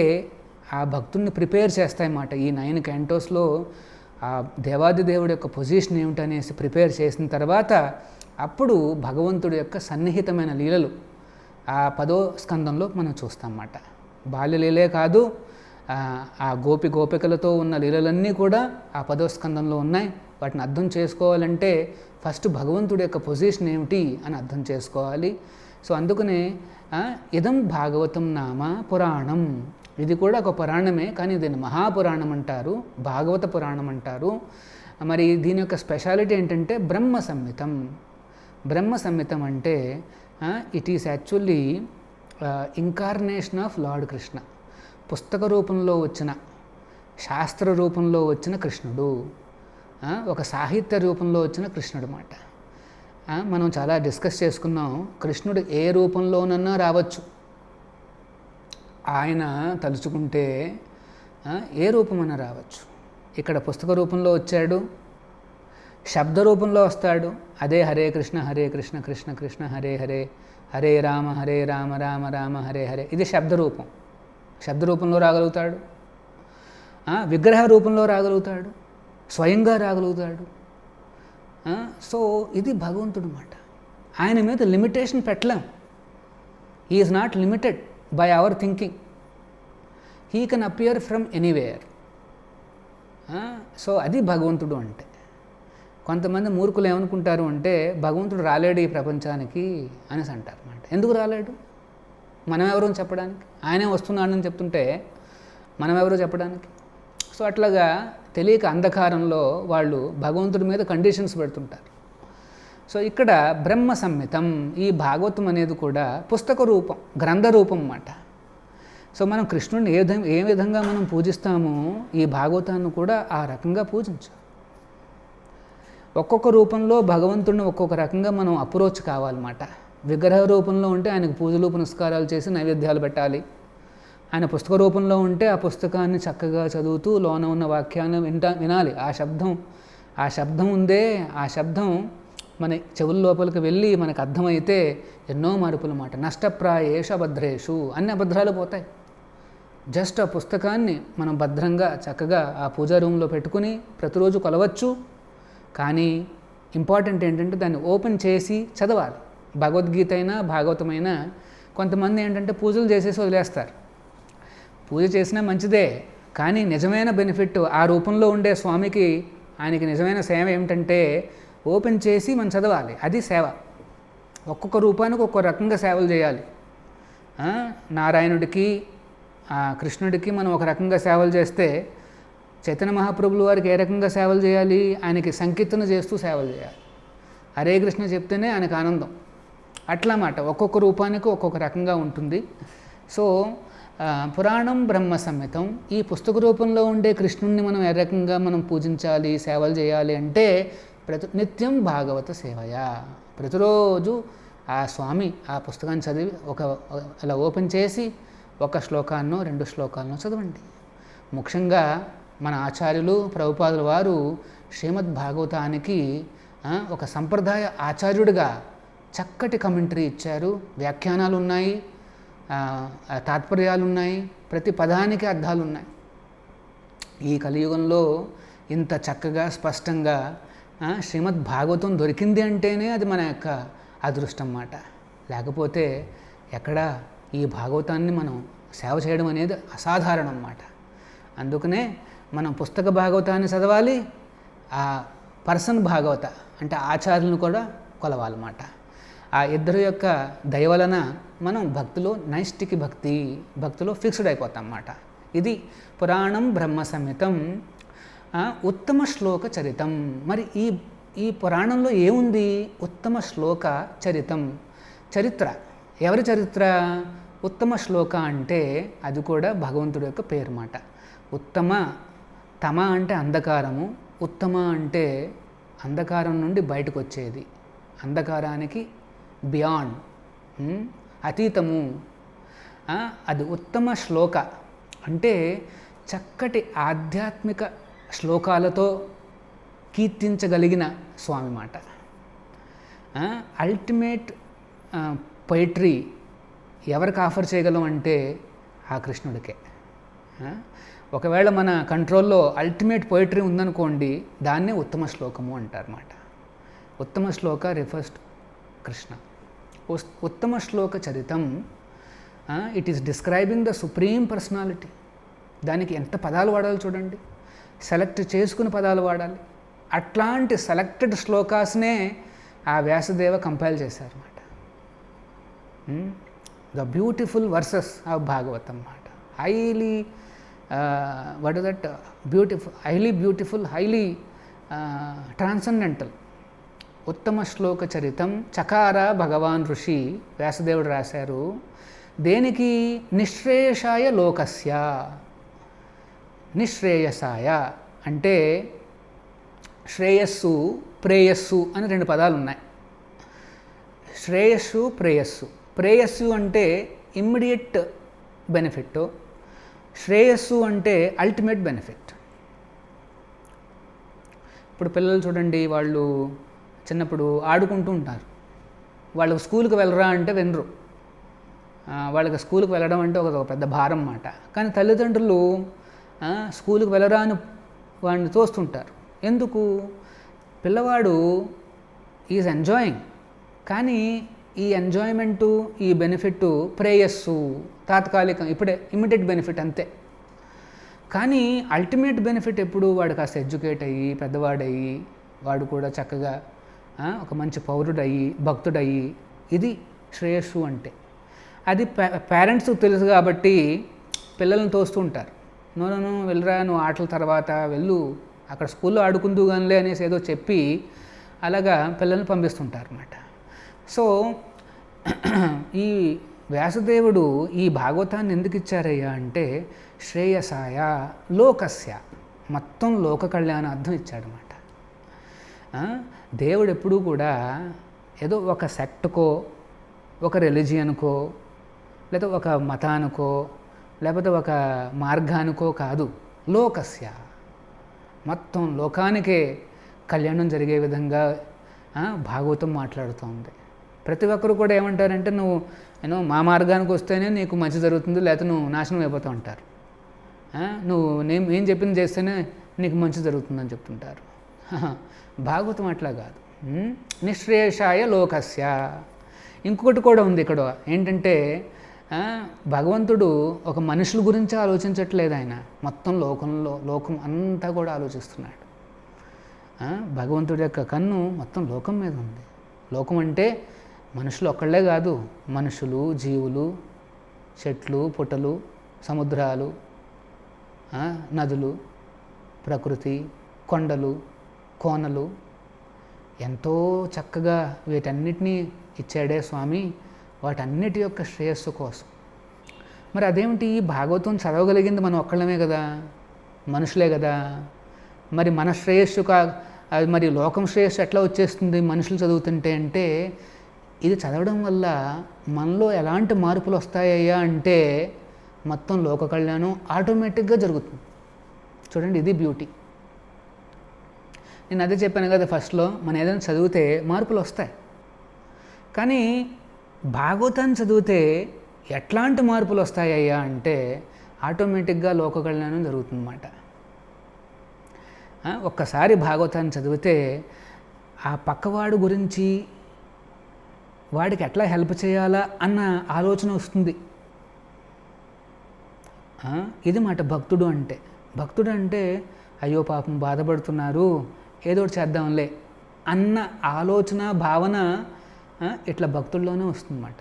ఆ భక్తుడిని ప్రిపేర్ చేస్తాయన్నమాట. ఈ 9 క్యాంటోస్లో ఆ దేవాది దేవుడి యొక్క పొజిషన్ ఏమిటనేసి ప్రిపేర్ చేసిన తర్వాత అప్పుడు భగవంతుడి యొక్క సన్నిహితమైన లీలలు ఆ 10వ స్కందంలో మనం చూస్తామన్నమాట. బాల్యలీలే కాదు, ఆ గోపికలతో ఉన్న లీలలన్నీ కూడా ఆ 10వ స్కందంలో ఉన్నాయి. వాటిని అర్థం చేసుకోవాలంటే ఫస్ట్ భగవంతుడి యొక్క పొజిషన్ ఏమిటి అని అర్థం చేసుకోవాలి. సో అందుకనే ఇదం భాగవతం నామ పురాణం, ఇది కూడా ఒక పురాణమే, కానీ దీన్ని మహాపురాణం అంటారు, భాగవత పురాణం అంటారు. మరి దీని యొక్క స్పెషాలిటీ ఏంటంటే బ్రహ్మ సంహితం. బ్రహ్మ సంహితం అంటే it is actually incarnation of lord Krishna. పుస్తక రూపంలో వచ్చిన, శాస్త్ర రూపంలో వచ్చిన కృష్ణుడు, ఒక సాహిత్య రూపంలో వచ్చిన కృష్ణుడు అన్నమాట. మనం చాలా డిస్కస్ చేసుకున్నాం, కృష్ణుడు ఏ రూపంలోనన్నా రావచ్చు. ఆయన తలుచుకుంటే ఏ రూపమన్నా రావచ్చు. ఇక్కడ పుస్తక రూపంలో వచ్చాడు, శబ్ద రూపంలో వస్తాడు. అదే హరే కృష్ణ కృష్ణ కృష్ణ హరే హరే, హరే రామ రామ రామ హరే హరే. ఇది శబ్దరూపం. శబ్దరూపంలో రాగలుగుతాడు, విగ్రహ రూపంలో రాగలుగుతాడు, స్వయంగా రాగలుగుతాడు. సో ఇది భగవంతుడు అన్నమాట. ఆయన మీద లిమిటేషన్ పెట్టలేం. He is not limited by our thinking. He can appear from anywhere. So అది భగవంతుడు అంటే. కొంతమంది మూర్ఖులు ఏమనుకుంటారు అంటే భగవంతుడు రాలేడు ఈ ప్రపంచానికి అనేసి అంటారు అన్నమాట. ఎందుకు రాలేడు? మనం ఎవరు చెప్పడానికి? ఆయనే వస్తున్నాడని చెప్తుంటే మనం ఎవరు చెప్పడానికి? సో అట్లాగా తెలియక అంధకారంలో వాళ్ళు భగవంతుడి మీద కండిషన్స్ పెడుతుంటారు. సో ఇక్కడ బ్రహ్మ సంహితం, ఈ భాగవతం అనేది కూడా పుస్తక రూపం, గ్రంథ రూపం అన్నమాట. సో మనం కృష్ణుడిని ఏ విధంగా మనం పూజిస్తామో ఈ భాగవతాన్ని కూడా ఆ రకంగా పూజించాలి. ఒక్కొక్క రూపంలో భగవంతుడిని ఒక్కొక్క రకంగా మనం అప్రోచ్ కావాలన్నమాట. విగ్రహ రూపంలో ఉంటే ఆయనకు పూజలు పునస్కారాలు చేసి నైవేద్యాలు పెట్టాలి. ఆయన పుస్తక రూపంలో ఉంటే ఆ పుస్తకాన్ని చక్కగా చదువుతూ లోన ఉన్న వాక్యాన్ని వినాలి. ఆ శబ్దం ఉందే, ఆ శబ్దం మన చెవుల లోపలికి వెళ్ళి మనకు అర్థమైతే ఎన్నో మార్పులు మాట. నష్టప్రాయేషు అభద్రేషు, అన్ని అభద్రాలు పోతాయి. జస్ట్ ఆ పుస్తకాన్ని మనం భద్రంగా చక్కగా ఆ పూజా రూమ్లో పెట్టుకుని ప్రతిరోజు కొలవచ్చు. కానీ ఇంపార్టెంట్ ఏంటంటే దాన్ని ఓపెన్ చేసి చదవాలి. భగవద్గీత అయినా భాగవతమైనా కొంతమంది ఏంటంటే పూజలు చేసేసి వదిలేస్తారు. పూజ చేసినా మంచిదే, కానీ నిజమైన బెనిఫిట్ ఆ రూపంలో ఉండే స్వామికి, ఆయనకి నిజమైన సేవ ఏమిటంటే ఓపెన్ చేసి మనం చదవాలి. అది సేవ. ఒక్కొక్క రూపానికి ఒక్కొక్క రకంగా సేవలు చేయాలి. నారాయణుడికి కృష్ణుడికి మనం ఒక రకంగా సేవలు చేస్తే చైతన్య మహాప్రభులు వారికి ఏ రకంగా సేవలు చేయాలి? ఆయనకి సంకీర్తన చేస్తూ సేవలు చేయాలి. హరే కృష్ణ చెప్తేనే ఆయనకు ఆనందం. అట్లా మాట ఒక్కొక్క రూపానికి ఒక్కొక్క రకంగా ఉంటుంది. సో పురాణం బ్రహ్మ సంహితం, ఈ పుస్తక రూపంలో ఉండే కృష్ణుణ్ణి మనం ఏ రకంగా మనం పూజించాలి, సేవలు చేయాలి అంటే నిత్యం భాగవత సేవయ. ప్రతిరోజు ఆ స్వామి ఆ పుస్తకాన్ని చదివి అలా ఓపెన్ చేసి ఒక శ్లోకాన్నో 2 శ్లోకాలను చదవండి. ముఖ్యంగా మన ఆచార్యులు ప్రభుపాదుల వారు శ్రీమద్ భాగవతానికి ఒక సంప్రదాయ ఆచార్యుడిగా చక్కటి కమెంటరీ ఇచ్చారు. వ్యాఖ్యానాలు ఉన్నాయి, తాత్పర్యాలు ఉన్నాయి, ప్రతి పదానికి అర్థాలు ఉన్నాయి. ఈ కలియుగంలో ఇంత చక్కగా స్పష్టంగా శ్రీమద్ భాగవతం దొరికింది అంటేనే అది మన యొక్క అదృష్టం అన్నమాట. లేకపోతే ఎక్కడ ఈ భాగవతాన్ని మనం సేవ చేయడం అనేది అసాధారణం అన్నమాట. అందుకనే మనం పుస్తక భాగవతాన్ని చదవాలి, ఆ పర్సన్ భాగవత అంటే ఆచార్యులను కూడా కొలవాలన్నమాట. ఆ ఇద్దరు యొక్క దయ వలన మనం భక్తిలో నైష్టికి భక్తిలో ఫిక్స్డ్ అయిపోతాం అన్నమాట. ఇది పురాణం బ్రహ్మ సంహితం ఉత్తమ శ్లోక చరితం. మరి ఈ పురాణంలో ఏముంది? ఉత్తమ శ్లోక చరితం, చరిత్ర. ఎవరి చరిత్ర? ఉత్తమ శ్లోక అంటే అది కూడా భగవంతుడి యొక్క పేరు మాట. ఉత్తమ, తమ అంటే అంధకారము, ఉత్తమ అంటే అంధకారం నుండి బయటకు వచ్చేది, అంధకారానికి బియాండ్, అతీతము. అది ఉత్తమ శ్లోక అంటే చక్కటి ఆధ్యాత్మిక శ్లోకాలతో కీర్తించగలిగిన స్వామి మాట. అల్టిమేట్ పొయిట్రీ ఎవరికి ఆఫర్ చేయగలం అంటే ఆ కృష్ణుడికే. ఒకవేళ మన కంట్రోల్లో అల్టిమేట్ పొయిట్రీ ఉందనుకోండి, దాన్నే ఉత్తమ శ్లోకము అంటారన్నమాట. ఉత్తమ శ్లోక రిఫర్స్ టు కృష్ణ. ఉత్తమ శ్లోక చరితం, it is describing the supreme personality. దానికి ఎంత పదాలు వాడాలి చూడండి, సెలెక్ట్ చేసుకుని పదాలు వాడాలి. అట్లాంటి సెలెక్టెడ్ శ్లోకాస్నే ఆ వ్యాసదేవ కంపైల్ చేశారన్నమాట. The beautiful verses of Bhagavatam అన్నమాట. Highly what is that beautiful highly transcendental. ఉత్తమ శ్లోక చరితం చకార భగవాన్ ఋషి వ్యాసదేవుడు రాశారు. దేనికి? నిశ్రేయసాయ లోకస్య. నిశ్రేయసాయ అంటే శ్రేయస్సు ప్రేయస్సు అని 2 పదాలు ఉన్నాయి. శ్రేయస్సు ప్రేయస్సు. ప్రేయస్సు అంటే ఇమ్మీడియట్ బెనిఫిట్, శ్రేయస్సు అంటే అల్టిమేట్ బెనిఫిట్. ఇప్పుడు పిల్లలు చూడండి, వాళ్ళు చిన్నప్పుడు ఆడుకుంటూ ఉంటారు. వాళ్ళకు స్కూల్కి వెళ్ళరా అంటే వినరు. వాళ్ళకి స్కూల్కి వెళ్ళడం అంటే ఒక పెద్ద భారం మాట. కానీ తల్లిదండ్రులు స్కూల్కి వెళ్ళరా అని వాడిని తోస్తుంటారు. ఎందుకు? పిల్లవాడు ఈజ్ ఎంజాయింగ్. కానీ ఈ ఎంజాయ్మెంటు, ఈ బెనిఫిట్ ప్రేయస్సు తాత్కాలికం, ఇప్పుడే ఇమ్మీడియట్ బెనిఫిట్ అంతే. కానీ అల్టిమేట్ బెనిఫిట్ ఎప్పుడు? వాడు కాస్త ఎడ్యుకేట్ అయ్యి పెద్దవాడయ్యి వాడు కూడా చక్కగా ఒక మంచి పౌరుడయ్యి భక్తుడయ్యి, ఇది శ్రేయస్సు అంటే. అది పేరెంట్స్కి తెలుసు కాబట్టి పిల్లల్ని తోస్తూ ఉంటారు. నోను వెళ్ళరా, నువ్వు ఆటల తర్వాత వెళ్ళు, అక్కడ స్కూల్లో ఆడుకుందు కానిలే అనేసి ఏదో చెప్పి అలాగా పిల్లల్ని పంపిస్తుంటారు అన్నమాట. సో ఈ వ్యాసదేవుడు ఈ భాగవతాన్ని ఎందుకు ఇచ్చారయ్యా అంటే శ్రేయసాయ లోకస్య, మొత్తం లోక కళ్యాణార్థం ఇచ్చాడనమాట. దేవుడు ఎప్పుడూ కూడా ఏదో ఒక సెక్ట్కో, ఒక రిలీజియన్కో, లేదా ఒక మతానికో, లేకపోతే ఒక మార్గానికో కాదు, లోకస్య, మొత్తం లోకానికే కళ్యాణం జరిగే విధంగా భాగవతం మాట్లాడుతోంది. ప్రతి ఒక్కరు కూడా ఏమంటారంటే నువ్వు మా మార్గానికి వస్తేనే నీకు మంచి జరుగుతుంది, లేకపోతే నువ్వు నాశనం అయిపోతూ ఉంటారు. నువ్వు నేను ఏం చెప్పింది చేస్తేనే నీకు మంచి జరుగుతుందని చెప్తుంటారు. భాగవతం అట్లా కాదు. నిశ్రేషాయ లోకస్య. ఇంకొకటి కూడా ఉంది ఇక్కడ ఏంటంటే, భగవంతుడు ఒక మనుషుల గురించి ఆలోచించట్లేదు, ఆయన మొత్తం లోకం అంతా కూడా ఆలోచిస్తున్నాడు. భగవంతుడి యొక్క కన్ను మొత్తం లోకం మీద ఉంది. లోకం అంటే మనుషులు ఒక్కళ్ళే కాదు, మనుషులు, జీవులు, చెట్లు, పుట్టలు, సముద్రాలు, నదులు, ప్రకృతి, కొండలు, కోనలు, ఎంతో చక్కగా వీటన్నిటినీ ఇచ్చాడే స్వామి, వాటన్నిటి యొక్క శ్రేయస్సు కోసం. మరి అదేమిటి, భాగవతం చదవగలిగింది మనం ఒక్కళ్ళమే కదా, మనుషులే కదా. మరి మన శ్రేయస్సు మరి లోకం శ్రేయస్సు ఎట్లా వచ్చేస్తుంది మనుషులు చదువుతుంటే అంటే, ఇది చదవడం వల్ల మనలో ఎలాంటి మార్పులు వస్తాయ్యా అంటే మొత్తం లోక కళ్యాణం ఆటోమేటిక్గా జరుగుతుంది. చూడండి, ఇది బ్యూటీ. నేను అదే చెప్పాను కదా ఫస్ట్లో, మనం ఏదైనా చదివితే మార్పులు వస్తాయి. కానీ భాగవతాన్ని చదివితే ఎట్లాంటి మార్పులు వస్తాయ్యా అంటే ఆటోమేటిక్గా లోక కళ్యాణం జరుగుతుందన్నమాట. ఒక్కసారి భాగవతాన్ని చదివితే ఆ పక్కవాడు గురించి వాడికి ఎట్లా హెల్ప్ చేయాలా అన్న ఆలోచన వస్తుంది. ఇది మాట భక్తుడు అంటే. భక్తుడు అంటే అయ్యో పాపం బాధపడుతున్నారు, ఏదో ఒకటి చేద్దాంలే అన్న ఆలోచన భావన ఇట్లా భక్తుల్లోనే వస్తుందన్నమాట.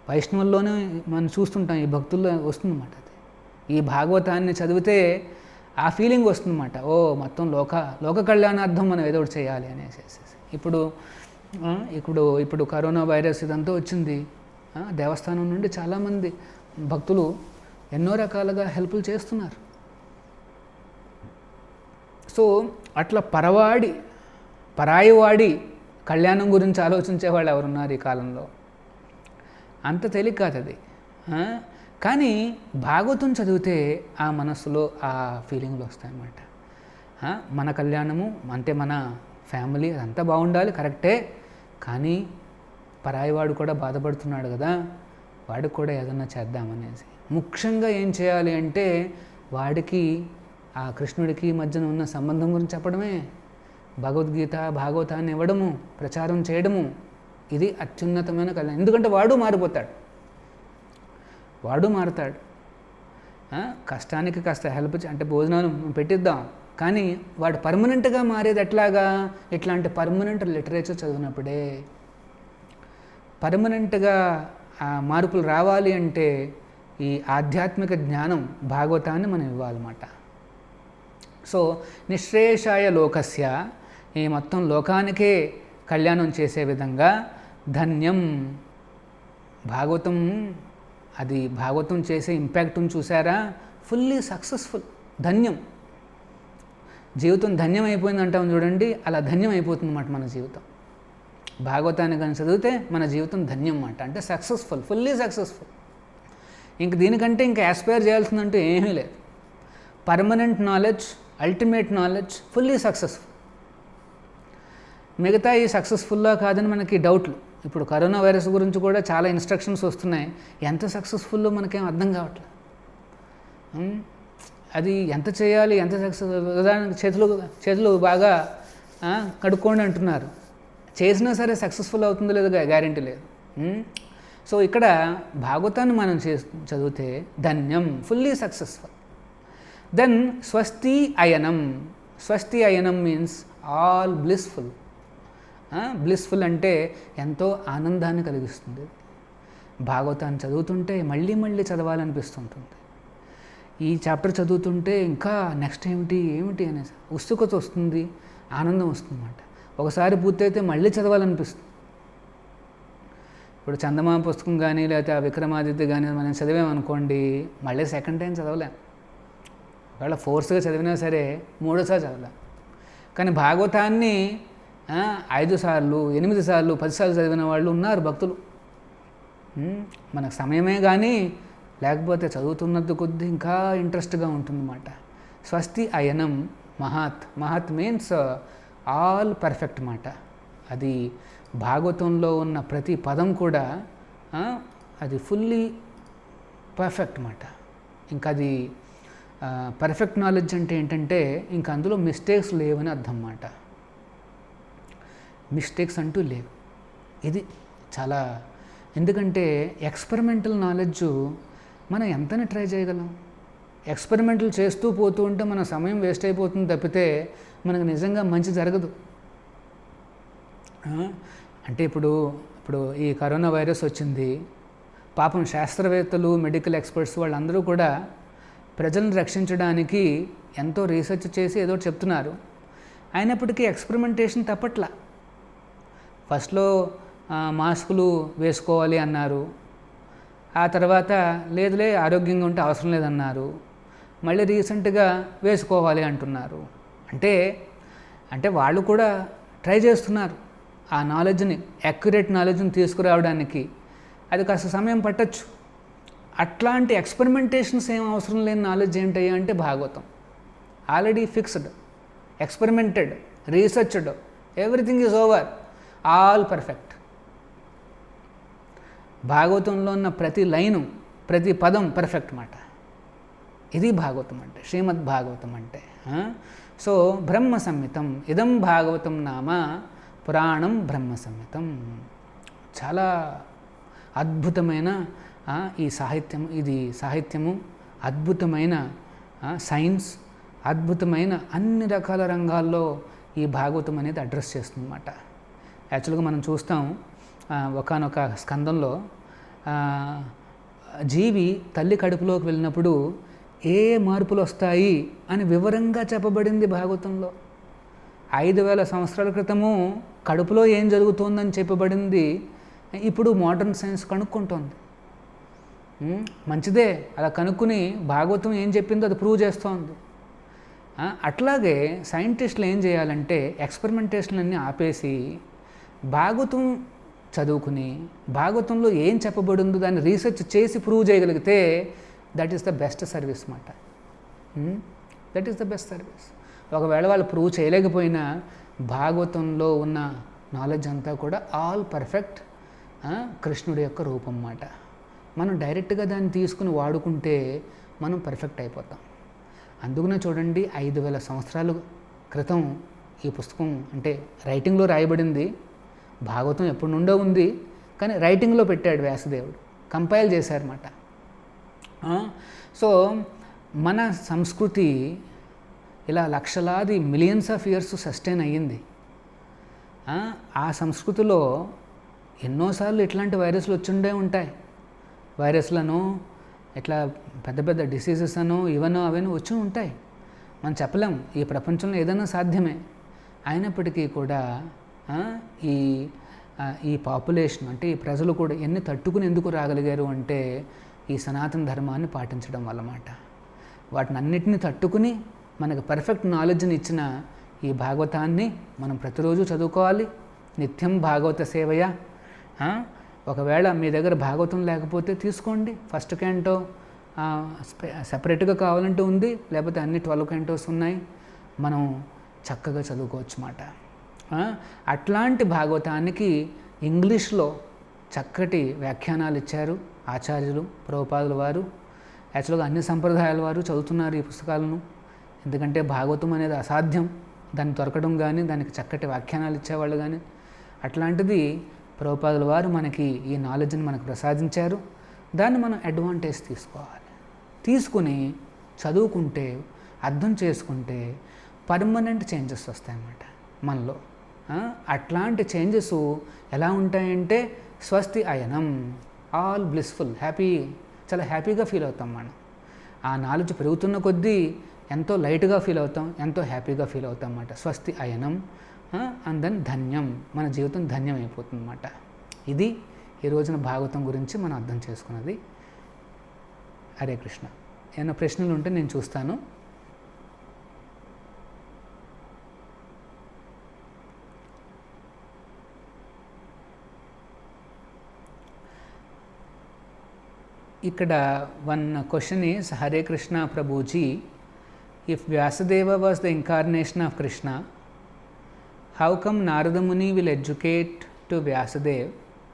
వైష్ణవుల్లోనే మనం చూస్తుంటాం, ఈ భక్తుల్లో వస్తుందన్నమాట. అది ఈ భాగవతాన్ని చదివితే ఆ ఫీలింగ్ వస్తుందన్నమాట. ఓ మొత్తం లోక కళ్యాణార్థం మనం ఏదో ఒకటి చేయాలి అనేసి. ఇప్పుడు కరోనా వైరస్ ఇదంతా వచ్చింది. దేవస్థానం నుండి చాలామంది భక్తులు ఎన్నో రకాలుగా హెల్ప్లు చేస్తున్నారు. సో అట్లా పరాయివాడి కళ్యాణం గురించి ఆలోచించే వాళ్ళు ఎవరున్నారు ఈ కాలంలో? అంత తేలిక కాదు అది. కానీ భాగవతం చదివితే ఆ మనస్సులో ఆ ఫీలింగ్లు వస్తాయన్నమాట. మన కళ్యాణము అంటే మన ఫ్యామిలీ అదంతా బాగుండాలి, కరెక్టే. కానీ పరాయివాడు కూడా బాధపడుతున్నాడు కదా, వాడికి కూడా ఏదన్నా చేద్దామనేసి. ముఖ్యంగా ఏం చేయాలి అంటే వాడికి ఆ కృష్ణుడికి మధ్యన ఉన్న సంబంధం గురించి చెప్పడమే, భగవద్గీత భాగవతాన్ని ఇవ్వడము, ప్రచారం చేయడము, ఇది అత్యున్నతమైన కళ్యాణం. ఎందుకంటే వాడు మారుతాడు. కష్టానికి కాస్త హెల్ప్ అంటే భోజనాలు పెట్టిద్దాం, కానీ వాడు పర్మనెంట్గా మారేది ఎట్లాగా? ఇట్లాంటి పర్మనెంట్ లిటరేచర్ చదివినప్పుడే. పర్మనెంట్గా మార్పులు రావాలి అంటే ఈ ఆధ్యాత్మిక జ్ఞానం భాగవతాన్ని మనం ఇవ్వాలన్నమాట. సో నిశ్రేషాయ లోకస్య, ఈ మొత్తం లోకానికే కళ్యాణం చేసే విధంగా ధన్యం. భాగవతం చేసే ఇంపాక్ట్ని చూసారా? ఫుల్లీ సక్సెస్ఫుల్, ధన్యం. జీవితం ధన్యం అయిపోయింది అంటాం చూడండి, అలా ధన్యం అయిపోతుంది అన్నమాట మన జీవితం. భాగవతాన్ని కానీ చదివితే మన జీవితం ధన్యం అన్నమాట. అంటే సక్సెస్ఫుల్, ఫుల్లీ సక్సెస్ఫుల్. ఇంక దీనికంటే ఇంకా యాస్పైర్ చేయాల్సిందంటూ ఏమీ లేదు. Permanent knowledge, ultimate knowledge, fully successful. మిగతా ఈ సక్సెస్ఫుల్లా కాదని మనకి డౌట్లు. ఇప్పుడు కరోనా వైరస్ గురించి కూడా చాలా ఇన్స్ట్రక్షన్స్ వస్తున్నాయి. ఎంత సక్సెస్ఫుల్లో మనకేం అర్థం కావట్లేదు. అది ఎంత చేయాలి, ఎంత ఉదాహరణకు చేతులు బాగా కడుక్కోండి అంటున్నారు. చేసినా సరే సక్సెస్ఫుల్ అవుతుందో లేదో గ్యారెంటీ లేదు. సో ఇక్కడ భాగవతాన్ని మనం చదివితే ధన్యం, ఫుల్లీ సక్సెస్ఫుల్. దెన్ స్వస్తి అయనం. స్వస్తి అయనం మీన్స్ ఆల్ బ్లిస్ఫుల్. బ్లిస్ఫుల్ అంటే ఎంతో ఆనందాన్ని కలిగిస్తుంది. భాగవతాన్ని చదువుతుంటే మళ్ళీ మళ్ళీ చదవాలనిపిస్తుంటుంది. ఈ చాప్టర్ చదువుతుంటే ఇంకా నెక్స్ట్ ఏమిటి అనేసి ఉత్సుకత వస్తుంది, ఆనందం వస్తుంది అన్నమాట. ఒకసారి పూర్తయితే మళ్ళీ చదవాలనిపిస్తుంది. ఇప్పుడు చందమామ పుస్తకం కానీ లేకపోతే ఆ విక్రమాదిత్య కానీ మనం చదివామనుకోండి, మళ్ళీ సెకండ్ టైం చదవలేం. ఒకవేళ ఫోర్స్గా చదివినా సరే మూడోసారి చదవలేం. కానీ భాగవతాన్ని 5 సార్లు 8 సార్లు 10 సార్లు చదివిన వాళ్ళు ఉన్నారు భక్తులు. మనకు సమయమే కానీ లేకపోతే చదువుతున్నది కొద్దీ ఇంకా ఇంట్రెస్ట్గా ఉంటుందన్నమాట. స్వస్తి అయనం మహత్ మీన్స్ ఆల్ పర్ఫెక్ట్ మాట. అది భాగవతంలో ఉన్న ప్రతి పదం కూడా అది ఫుల్లీ పర్ఫెక్ట్ మాట. ఇంకా అది పర్ఫెక్ట్ నాలెడ్జ్ అంటే ఏంటంటే ఇంకా అందులో మిస్టేక్స్ లేవని అర్థం అన్నమాట. మిస్టేక్స్ అంటూ లేవు. ఇది చాలా, ఎందుకంటే ఎక్స్పెరిమెంటల్ నాలెడ్జ్ మనం ఎంతని ట్రై చేయగలం. ఎక్స్పెరిమెంటల్ చేస్తూ పోతూ ఉంటే మన సమయం వేస్ట్ అయిపోతుంది తప్పితే మనకు నిజంగా మంచి జరగదు. అంటే ఇప్పుడు ఈ కరోనా వైరస్ వచ్చింది, పాపం శాస్త్రవేత్తలు, మెడికల్ ఎక్స్పర్ట్స్ వాళ్ళందరూ కూడా ప్రజలను రక్షించడానికి ఎంతో రీసెర్చ్ చేసి ఏదో చెప్తున్నారు. అయినప్పటికీ ఎక్స్పెరిమెంటేషన్ తప్పట్లా. ఫస్ట్లో మాస్కులు వేసుకోవాలి అన్నారు, ఆ తర్వాత లేదులే ఆరోగ్యంగా ఉంటే అవసరం లేదన్నారు, మళ్ళీ రీసెంట్గా వేసుకోవాలి అంటున్నారు. అంటే వాళ్ళు కూడా ట్రై చేస్తున్నారు ఆ నాలెడ్జ్ని, యాక్యురేట్ నాలెడ్జ్ని తీసుకురావడానికి. అది కాస్త సమయం పట్టచ్చు. అట్లాంటి ఎక్స్పెరిమెంటేషన్స్ ఏం అవసరం లేని నాలెడ్జ్ ఏంటయ్యా అంటే Bhagavatam. Already fixed, experimented, researched, everything is over, all perfect. భాగవతంలో ఉన్న ప్రతి లైను, ప్రతి పదం పర్ఫెక్ట్ మాట. ఇది భాగవతం అంటే, శ్రీమద్ భాగవతం అంటే. సో బ్రహ్మ సంహితం ఇదం భాగవతం నామ పురాణం బ్రహ్మ సంహితం. చాలా అద్భుతమైన ఈ సాహిత్యం, ఇది సాహిత్యము, అద్భుతమైన సైన్స్, అద్భుతమైన అన్ని రకాల రంగాల్లో ఈ భాగవతం అనేది అడ్రస్ చేస్తుందన్నమాట. యాక్చువల్గా మనం చూస్తాం ఒకానొక స్కందంలో జీవి తల్లి కడుపులోకి వెళ్ళినప్పుడు ఏ మార్పులు వస్తాయి అని వివరంగా చెప్పబడింది భాగవతంలో. 5000 సంవత్సరాల క్రితము కడుపులో ఏం జరుగుతుందని చెప్పబడింది ఇప్పుడు మోడర్న్ సైన్స్ కనుక్కుంటోంది. మంచిదే, అలా కనుక్కుని భాగవతం ఏం చెప్పిందో అది ప్రూవ్ చేస్తోంది. అట్లాగే సైంటిస్టులు ఏం చేయాలంటే ఎక్స్పెరిమెంటేషన్ అన్నీ ఆపేసి భాగవతం చదువుకుని భాగవతంలో ఏం చెప్పబడిందో దాన్ని రీసెర్చ్ చేసి ప్రూవ్ చేయగలిగితే that is the best service మాట. That is the best service. ఒకవేళ వాళ్ళు ప్రూవ్ చేయలేకపోయినా భాగవతంలో ఉన్న నాలెడ్జ్ అంతా కూడా ఆల్ పర్ఫెక్ట్, కృష్ణుడి యొక్క రూపం మాట. మనం డైరెక్ట్గా దాన్ని తీసుకుని వాడుకుంటే మనం పర్ఫెక్ట్ అయిపోతాం. అందుకనే చూడండి 5000 సంవత్సరాల క్రితం ఈ పుస్తకం అంటే రైటింగ్లో రాయబడింది. భాగవతం ఎప్పటి నుండో ఉంది, కానీ రైటింగ్లో పెట్టాడు వ్యాసదేవుడు, కంపైల్ చేశారన్నమాట. సో మన సంస్కృతి ఇలా లక్షలాది మిలియన్స్ ఆఫ్ ఇయర్స్ సస్టైన్ అయ్యింది. ఆ సంస్కృతిలో ఎన్నోసార్లు ఇట్లాంటి వైరస్లు వచ్చిండే ఉంటాయి. వైరస్లను ఇట్లా పెద్ద పెద్ద డిసీజెస్ అనో ఇవనో అవన్నీ వచ్చి ఉంటాయి. మనం చెప్పలేం, ఈ ప్రపంచంలో ఏదైనా సాధ్యమే. అయినప్పటికీ కూడా ఈ పాపులేషన్ అంటే ఈ ప్రజలు కూడా ఎన్ని తట్టుకుని ఎందుకు రాగలిగారు అంటే ఈ సనాతన ధర్మాన్ని పాటించడం వల్లమాట. వాటిని అన్నిటిని తట్టుకుని మనకు పర్ఫెక్ట్ నాలెడ్జ్ని ఇచ్చిన ఈ భాగవతాన్ని మనం ప్రతిరోజు చదువుకోవాలి. నిత్యం భాగవత సేవయ. ఒకవేళ మీ దగ్గర భాగవతం లేకపోతే తీసుకోండి, ఫస్ట్ క్యాంటో సపరేట్గా కావాలంటే ఉంది, లేకపోతే అన్ని 12 క్యాంటోస్ ఉన్నాయి, మనం చక్కగా చదువుకోవచ్చు మాట. అట్లాంటి భాగవతానికి ఇంగ్లీష్లో చక్కటి వ్యాఖ్యానాలు ఇచ్చారు ఆచార్యులు, ప్రభుపాదుల వారు. యాక్చువల్గా అన్ని సంప్రదాయాల వారు చదువుతున్నారు ఈ పుస్తకాలను. ఎందుకంటే భాగవతం అనేది అసాధ్యం, దాన్ని దొరకడం కానీ దానికి చక్కటి వ్యాఖ్యానాలు ఇచ్చేవాళ్ళు కానీ. అట్లాంటిది ప్రభుపాదుల వారు మనకి ఈ నాలెడ్జ్ని మనకు ప్రసాదించారు. దాన్ని మనం అడ్వాంటేజ్ తీసుకోవాలి. తీసుకుని చదువుకుంటే, అర్థం చేసుకుంటే పర్మనెంట్ చేంజెస్ వస్తాయన్నమాట మనలో. అట్లాంటి చేంజెస్ ఎలా ఉంటాయంటే స్వస్తి అయనం, ఆల్ బ్లిస్ఫుల్, హ్యాపీ, చాలా హ్యాపీగా ఫీల్ అవుతాం మనం. ఆ నాలెడ్జ్ పెరుగుతున్న కొద్దీ ఎంతో లైట్గా ఫీల్ అవుతాం, ఎంతో హ్యాపీగా ఫీల్ అవుతాం అన్నమాట. స్వస్తి అయనం అండ్ దెన్ ధన్యం, మన జీవితం ధన్యం అయిపోతుంది అన్నమాట. ఇది ఈ రోజున భాగవతం గురించి మనం అర్థం చేసుకున్నది. హరే కృష్ణ. ఏమైనా ప్రశ్నలు ఉంటే నేను చూస్తాను. ఇక్కడ one question is, Hare Krishna Prabhuji, if Vyasadeva was the incarnation of Krishna, how come Narada Muni will educate to Vyasadeva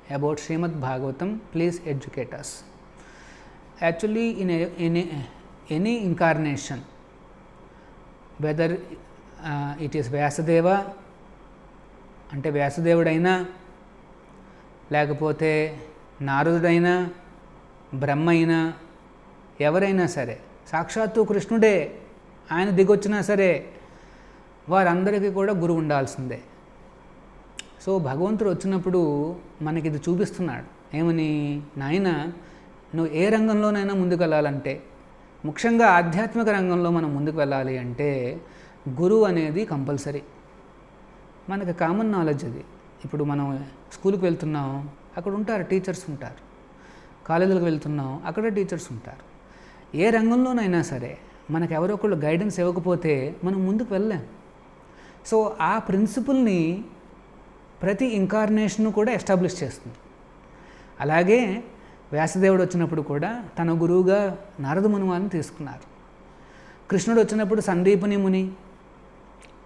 about Srimad Bhagavatam? Please educate us. Actually, any incarnation, whether it is Vyasadeva అంటే వ్యాసదేవుడైనా, లేకపోతే నారదుడైనా, బ్రహ్మ అయినా, ఎవరైనా సరే, సాక్షాత్తు కృష్ణుడే ఆయన దిగొచ్చినా సరే వారందరికీ కూడా గురువు ఉండాల్సిందే. సో భగవంతుడు వచ్చినప్పుడు మనకి ఇది చూపిస్తున్నాడు. ఏమని? నాయన, నువ్వు ఏ రంగంలోనైనా ముందుకు వెళ్ళాలంటే, ముఖ్యంగా ఆధ్యాత్మిక రంగంలో మనం ముందుకు వెళ్ళాలి అంటే గురువు అనేది కంపల్సరీ. మనకి కామన్ నాలెడ్జ్ అది. ఇప్పుడు మనం స్కూల్కి వెళ్తున్నాం, అక్కడ ఉంటారు టీచర్స్ ఉంటారు. కాలేజీలకు వెళ్తున్నాం, అక్కడ టీచర్స్ ఉంటారు. ఏ రంగంలోనైనా సరే మనకు ఎవరో ఒకళ్ళు గైడెన్స్ ఇవ్వకపోతే మనం ముందుకు వెళ్ళలేం. సో ఆ ప్రిన్సిపుల్ని ప్రతి ఇంకార్నేషన్ కూడా ఎస్టాబ్లిష్ చేస్తుంది. అలాగే వ్యాసదేవుడు వచ్చినప్పుడు కూడా తన గురువుగా నారద మునివారిని తీసుకున్నారు. కృష్ణుడు వచ్చినప్పుడు సందీపుని ముని,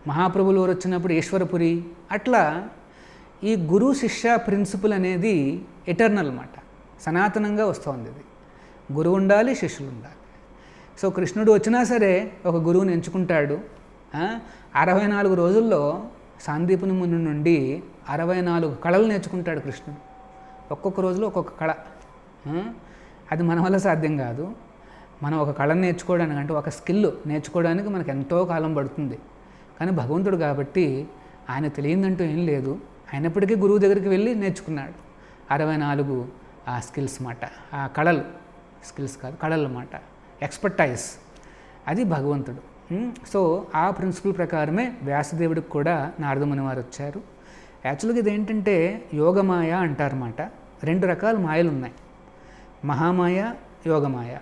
మహాప్రభులు వారు వచ్చినప్పుడు ఈశ్వరపురి. అట్లా ఈ గురు శిష్య ప్రిన్సిపల్ అనేది ఎటర్నల్ అన్నమాట, సనాతనంగా వస్తుంది. ఇది గురువు ఉండాలి, శిష్యులు ఉండాలి. సో కృష్ణుడు వచ్చినా సరే ఒక గురువుని ఎంచుకుంటాడు. 64 రోజుల్లో సాందీపుని ముని నుండి 64 కళలు నేర్చుకుంటాడు కృష్ణుడు. ఒక్కొక్క రోజులో ఒక్కొక్క కళ. అది మన వల్ల సాధ్యం కాదు. మనం ఒక కళను నేర్చుకోవడానికి, అంటే ఒక స్కిల్ నేర్చుకోవడానికి మనకు ఎంతో కాలం పడుతుంది. కానీ భగవంతుడు కాబట్టి ఆయన తెలియదంటూ ఏం లేదు. అయినప్పటికీ గురువు దగ్గరికి వెళ్ళి నేర్చుకున్నాడు 64 ఆ స్కిల్స్ మాట, ఆ కళలు. స్కిల్స్ కాదు, కళలు మాట, ఎక్స్పర్టైజ్. అది భగవంతుడు. సో ఆ ప్రిన్సిపల్ ప్రకారమే వ్యాసదేవుడికి కూడా నారద ముని వారు వచ్చారు. యాక్చువల్గా ఇదేంటంటే యోగమాయ అంటారన్నమాట. 2 రకాల మాయలు ఉన్నాయి, మహామాయ, యోగమాయ.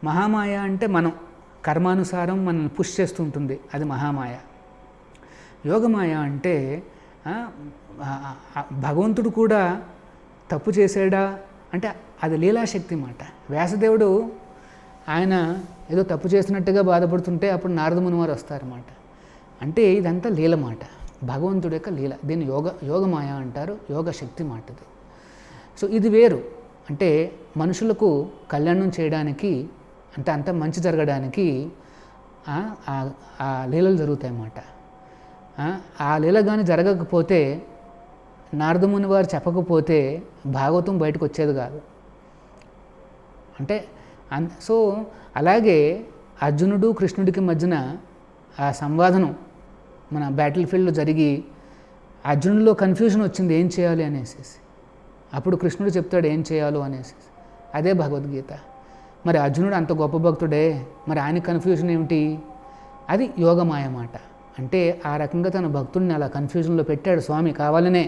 మహామాయ అంటే మనం కర్మానుసారం మనల్ని పుష్ చేస్తూ ఉంటుంది, అది మహామాయ. యోగమాయ అంటే భగవంతుడు కూడా తప్పు చేసాడా అంటే అది లీలాశక్తి మాట. వ్యాసదేవుడు ఆయన ఏదో తప్పు చేసినట్టుగా బాధపడుతుంటే అప్పుడు నారద ముని వారు వస్తారన్నమాట. అంటే ఇదంతా లీల మాట, భగవంతుడి యొక్క లీల. దీన్ని యోగమాయ అంటారు, యోగ శక్తి మాట ఇది. సో ఇది వేరు. అంటే మనుషులకు కళ్యాణం చేయడానికి, అంటే అంత మంచి జరగడానికి ఆ లీలలు జరుగుతాయి అన్నమాట. ఆ లీల కానీ జరగకపోతే, నారద ముని వారు చెప్పకపోతే భాగవతం బయటకు వచ్చేది కాదు. అంటే సో అలాగే అర్జునుడు కృష్ణుడికి మధ్యన ఆ సంవాదనం మన బ్యాటిల్ ఫీల్డ్లో జరిగి అర్జునుడిలో కన్ఫ్యూజన్ వచ్చింది ఏం చేయాలి అనేసి. అప్పుడు కృష్ణుడు చెప్తాడు ఏం చేయాలో అనేసి. అదే భగవద్గీత. మరి అర్జునుడు అంత గొప్ప భక్తుడే, మరి ఆయన కన్ఫ్యూజన్ ఏమిటి? అది యోగమాయ మాట. అంటే ఆ రకంగా తన భక్తుడిని అలా కన్ఫ్యూజన్లో పెట్టాడు స్వామి కావాలనే.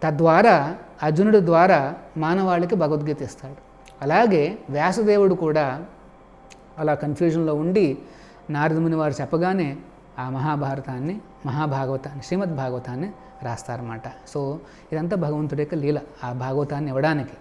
తద్వారా అర్జునుడి ద్వారా మానవాళికి భగవద్గీత ఇస్తాడు. అలాగే వ్యాసదేవుడు కూడా అలా కన్ఫ్యూజన్లో ఉండి నారద ముని వారు చెప్పగానే ఆ మహాభాగవతాన్ని శ్రీమద్ భాగవతాన్ని రాస్తారన్నమాట. సో ఇదంతా భగవంతుడి యొక్క లీల, ఆ భాగవతాన్ని ఇవ్వడానికి.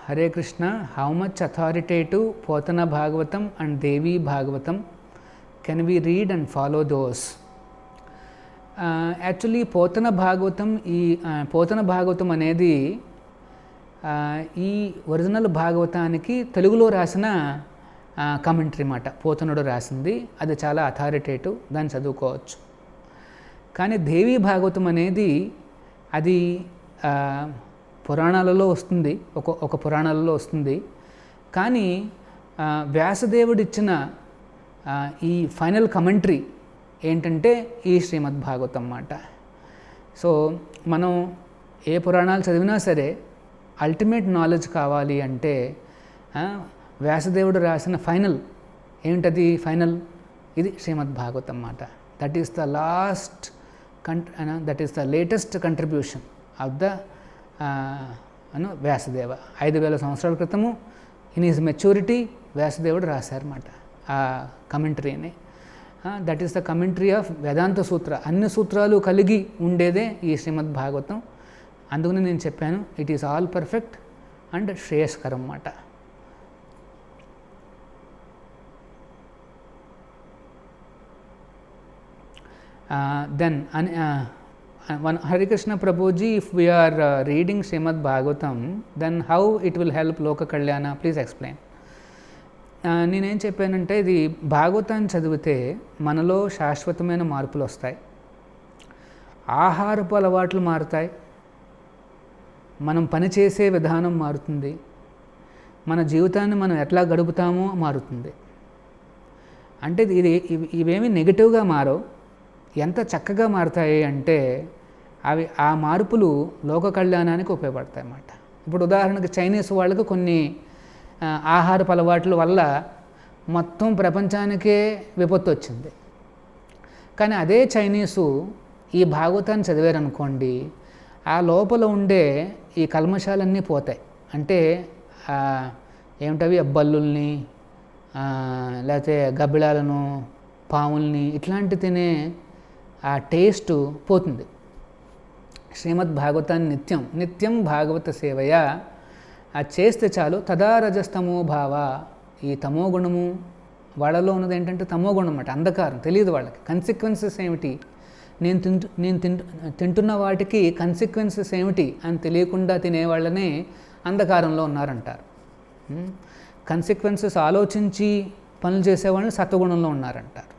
Hare Krishna. How much authoritative Pothana Bhagavatam and Devi Bhagavatam can we read and follow those? Actually Pothana Bhagavatam అనేది ఈ ఒరిజినల్ భాగవతానికి తెలుగులో రాసిన కామెంటరీ మాట. పోతనుడు రాసింది, అది చాలా అథారిటేటివ్, దాన్ని చదువుకోవచ్చు. కానీ దేవీ భాగవతం అనేది అది పురాణాలలో వస్తుంది, ఒక పురాణాలలో వస్తుంది. కానీ వ్యాసదేవుడిచ్చిన ఈ ఫైనల్ కమెంటరీ ఏంటంటే ఈ శ్రీమద్ భాగవతం మాట. సో మనం ఏ పురాణాలు చదివినా సరే అల్టిమేట్ నాలెడ్జ్ కావాలి అంటే వ్యాసదేవుడు రాసిన ఫైనల్ ఏమిటది? ఫైనల్ ఇది శ్రీమద్ భాగవతం మాట. That is the latest contribution of the Vyasadeva. 5000 సంవత్సరాల క్రితము ఇన్ హిజ్ మెచ్యూరిటీ వ్యాసదేవుడు రాశారన్నమాట ఆ కమెంటరీని. That is the commentary of Vedanta Sutra. అన్ని సూత్రాలు కలిగి ఉండేదే ఈ శ్రీమద్ భాగవతం. అందుకని నేను చెప్పాను it is all perfect and శ్రేయస్కరం అన్నమాట. Then Hare Krishna Prabhuji, if we are reading Srimad Bhagavatam, then how it will help Loka Kalyana? Please explain. నేనేం చెప్పానంటే, ఇది భాగవతాన్ని చదివితే మనలో శాశ్వతమైన మార్పులు వస్తాయి, ఆహారపు అలవాట్లు మారుతాయి, మనం పనిచేసే విధానం మారుతుంది, మన జీవితాన్ని మనం ఎట్లా గడుపుతామో మారుతుంది. అంటే ఇవేమీ నెగిటివ్గా మారవు. ఎంత చక్కగా మారుతాయి అంటే అవి ఆ మార్పులు లోక కళ్యాణానికి ఉపయోగపడతాయి అన్నమాట. ఇప్పుడు ఉదాహరణకు చైనీస్ వాళ్ళకు కొన్ని ఆహారపు అలవాట్ల వల్ల మొత్తం ప్రపంచానికే విపత్తు వచ్చింది. కానీ అదే చైనీసు ఈ భాగవతాన్ని చదివారనుకోండి, ఆ లోపల ఉండే ఈ కల్మషాలన్నీ పోతాయి. అంటే ఏమిటవి, బల్లుల్ని, లేకపోతే గబ్బిళాలను, పాముల్ని ఇట్లాంటి తినే ఆ టేస్టు పోతుంది. శ్రీమద్ భాగవతాన్ని నిత్యం భాగవత సేవయ అది చేస్తే చాలు. తదా రజస్తమో భావ, ఈ తమో గుణము వాళ్ళలో ఉన్నది ఏంటంటే తమో గుణం అన్నమాట, అంధకారం, తెలియదు వాళ్ళకి. కన్సిక్వెన్సెస్ ఏమిటి, నేను తింటున్న వాటికి కన్సిక్వెన్సెస్ ఏమిటి అని తెలియకుండా తినేవాళ్ళనే అంధకారంలో ఉన్నారంటారు. కన్సిక్వెన్సెస్ ఆలోచించి పనులు చేసేవాళ్ళని సత్వగుణంలో ఉన్నారంటారు.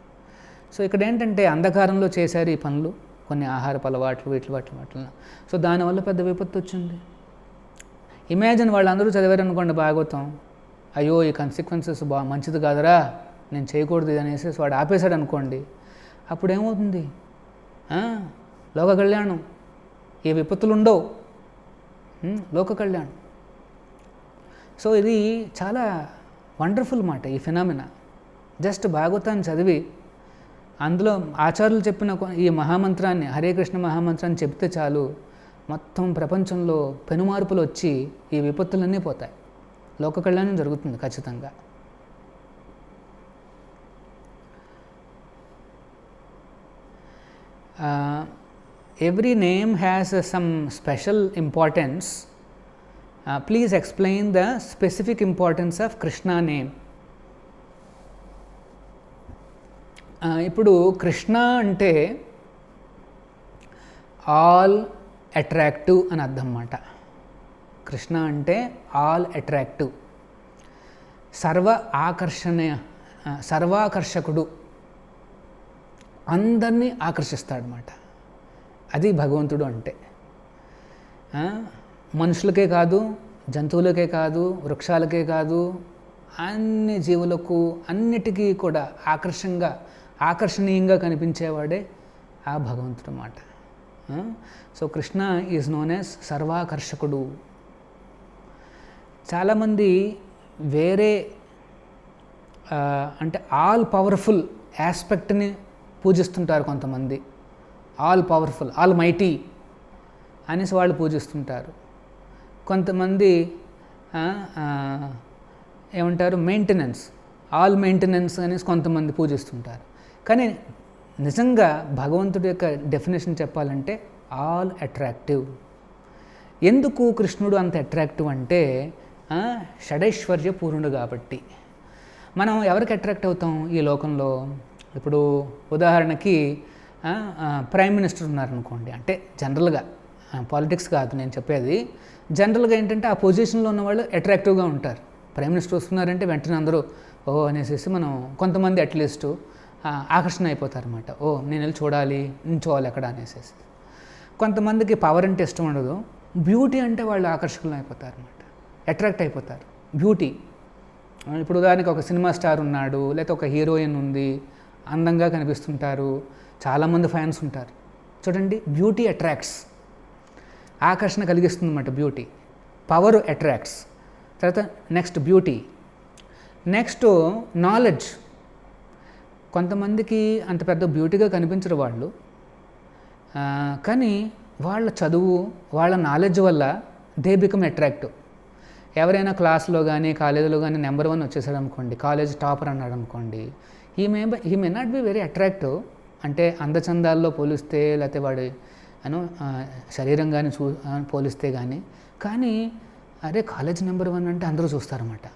సో ఇక్కడ ఏంటంటే అంధకారంలో చేశారు ఈ పనులు, కొన్ని ఆహారపు అలవాట్లు వాటిలో. సో దానివల్ల పెద్ద విపత్తు వచ్చింది. ఇమాజిన్ వాళ్ళందరూ చదివారనుకోండి భాగవతం, అయ్యో ఈ కన్సిక్వెన్సెస్ మంచిది కాదురా, నేను చేయకూడదు అనేసి వాడు ఆపేశాడు అనుకోండి, అప్పుడు ఏమవుతుంది, లోక కళ్యాణం, ఏ విపత్తులు ఉండవు, లోక కళ్యాణం. సో ఇది చాలా వండర్ఫుల్ మాట ఈ ఫినామినా. జస్ట్ భాగవతాన్ని చదివి అందులో ఆచార్యులు చెప్పిన ఈ మహామంత్రాన్ని, హరే కృష్ణ మహామంత్రాన్ని చెప్తే చాలు, మొత్తం ప్రపంచంలో పెనుమార్పులు వచ్చి ఈ విపత్తులన్నీ పోతాయి, లోక కళ్యాణం జరుగుతుంది ఖచ్చితంగా. Every name has some special importance. Please explain the specific importance of Krishna name. ఇప్పుడు కృష్ణ అంటే ఆల్ అట్రాక్టివ్ అని అర్థం అన్నమాట. కృష్ణ అంటే ఆల్ అట్రాక్టివ్, సర్వాకర్షకుడు, అందరినీ ఆకర్షిస్తాడనమాట. అది భగవంతుడు అంటే. మనుషులకే కాదు, జంతువులకే కాదు, వృక్షాలకే కాదు, అన్ని జీవులకు అన్నిటికీ కూడా ఆకర్షణీయంగా కనిపించేవాడే ఆ భగవంతుడు అన్నమాట. So Krishna is known as సర్వాకర్షకుడు. చాలామంది వేరే అంటే ఆల్ పవర్ఫుల్ ఆస్పెక్ట్ని పూజిస్తుంటారు కొంతమంది. ఆల్ పవర్ఫుల్, ఆల్ మైటీ అనేసి వాళ్ళు పూజిస్తుంటారు. కొంతమంది ఏమంటారు, మెయింటెనెన్స్, ఆల్ మెయింటెనెన్స్ అనేసి కొంతమంది పూజిస్తుంటారు. కానీ నిజంగా భగవంతుడి యొక్క డెఫినేషన్ చెప్పాలంటే ఆల్ అట్రాక్టివ్. ఎందుకు కృష్ణుడు అంత అట్రాక్టివ్ అంటే షడైశ్వర్య పూర్ణుడు కాబట్టి. మనం ఎవరికి అట్రాక్ట్ అవుతాం ఈ లోకంలో? ఇప్పుడు ఉదాహరణకి ప్రైమ్ మినిస్టర్ ఉన్నారనుకోండి, అంటే జనరల్గా పాలిటిక్స్ కాదు నేను చెప్పేది, జనరల్గా ఏంటంటే ఆ పొజిషన్లో ఉన్న వాళ్ళు అట్రాక్టివ్గా ఉంటారు. ప్రైమ్ మినిస్టర్ వస్తున్నారంటే వెంటనే అందరూ ఓ అనేసి మనం కొంతమంది అట్లీస్ట్ ఆకర్షణ అయిపోతారన్నమాట. ఓ నేను వెళ్ళి చూడాలి, నించోవాలి ఎక్కడ అనేసి. కొంతమందికి పవర్ అంటే ఇష్టం ఉండదు, బ్యూటీ అంటే వాళ్ళు ఆకర్షకులు అయిపోతారన్నమాట, అట్రాక్ట్ అయిపోతారు. బ్యూటీ, ఇప్పుడు ఉదాహరణకి ఒక సినిమా స్టార్ ఉన్నాడు, లేకపోతే ఒక హీరోయిన్ ఉంది, అందంగా కనిపిస్తుంటారు, చాలామంది ఫ్యాన్స్ ఉంటారు. చూడండి, బ్యూటీ అట్రాక్ట్స్, ఆకర్షణ కలిగిస్తుంది అన్నమాట బ్యూటీ. Power attracts. తర్వాత నెక్స్ట్ బ్యూటీ, నెక్స్ట్ నాలెడ్జ్. కొంతమందికి అంత పెద్ద బ్యూటీగా కనిపించరు వాళ్ళు, కానీ వాళ్ళ చదువు, వాళ్ళ నాలెడ్జ్ వల్ల దే బికమ్ అట్రాక్టివ్. ఎవరైనా క్లాస్లో కానీ కాలేజీలో కానీ నెంబర్ 1 వచ్చేసాడు అనుకోండి, కాలేజ్ టాపర్ అన్నాడు అనుకోండి, he may not be very attractive. అంటే అందచందాల్లో పోలిస్తే, లేకపోతే వాడి శరీరం కానీ పోలిస్తే కానీ అరే కాలేజ్ నెంబర్ 1 అంటే అందరూ చూస్తారన్నమాట.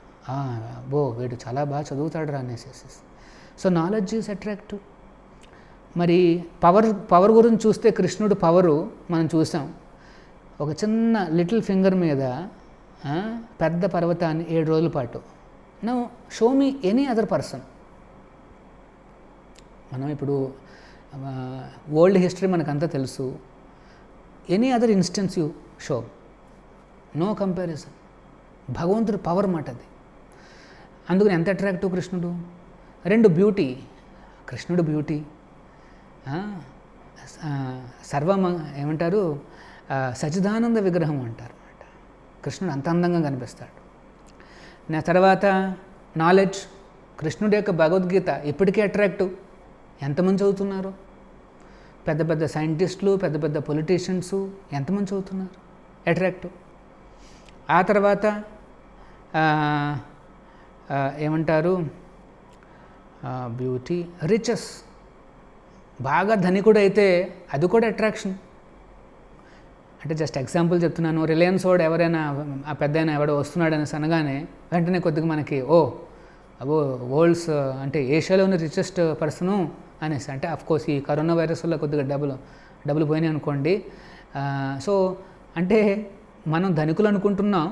వీడు చాలా బాగా చదువుతాడు రా అనేసి. So knowledge is attractive. మరి పవర్ గురించి చూస్తే కృష్ణుడు పవరు మనం చూసాం. ఒక చిన్న లిటిల్ ఫింగర్ మీద పెద్ద పర్వతాన్ని 7 రోజుల పాటు. Now show me any other person. మనం ఇప్పుడు వరల్డ్ హిస్టరీ మనకంతా తెలుసు. Any other instance you show, no comparison. భగవంతుడు పవర్ మాట అది. అందుకని ఎంత అట్రాక్టివ్ కృష్ణుడు. 2 బ్యూటీ, కృష్ణుడు బ్యూటీ, ఏమంటారు సచిదానంద విగ్రహం అంటారు అన్నమాట. కృష్ణుడు అంత అందంగా కనిపిస్తాడు. నా తర్వాత నాలెడ్జ్. కృష్ణుడి యొక్క భగవద్గీత ఇప్పటికీ అట్రాక్టివ్. ఎంతమంది చదువుతున్నారు? పెద్ద పెద్ద సైంటిస్టులు, పెద్ద పెద్ద పొలిటీషియన్స్ ఎంతమంది చదువుతున్నారు? అట్రాక్టివ్. ఆ తర్వాత ఏమంటారు బ్యూటీ, రిచెస్. బాగా ధనికుడు అయితే అది కూడా అట్రాక్షన్. అంటే జస్ట్ ఎగ్జాంపుల్ చెప్తున్నాను. రిలయన్స్ వాడు ఎవరైనా ఆ పెద్ద ఎవడో వస్తున్నాడని అనగానే వెంటనే కొద్దిగా మనకి అబో వరల్డ్స్ అంటే ఏషియాలోని రిచెస్ట్ పర్సను అనేసి. అంటే అఫ్కోర్స్ ఈ కరోనా వైరస్ వల్ల కొద్దిగా డబ్బులు పోయినాయి అనుకోండి. సో అంటే మనం ధనికులు అనుకుంటున్నాం,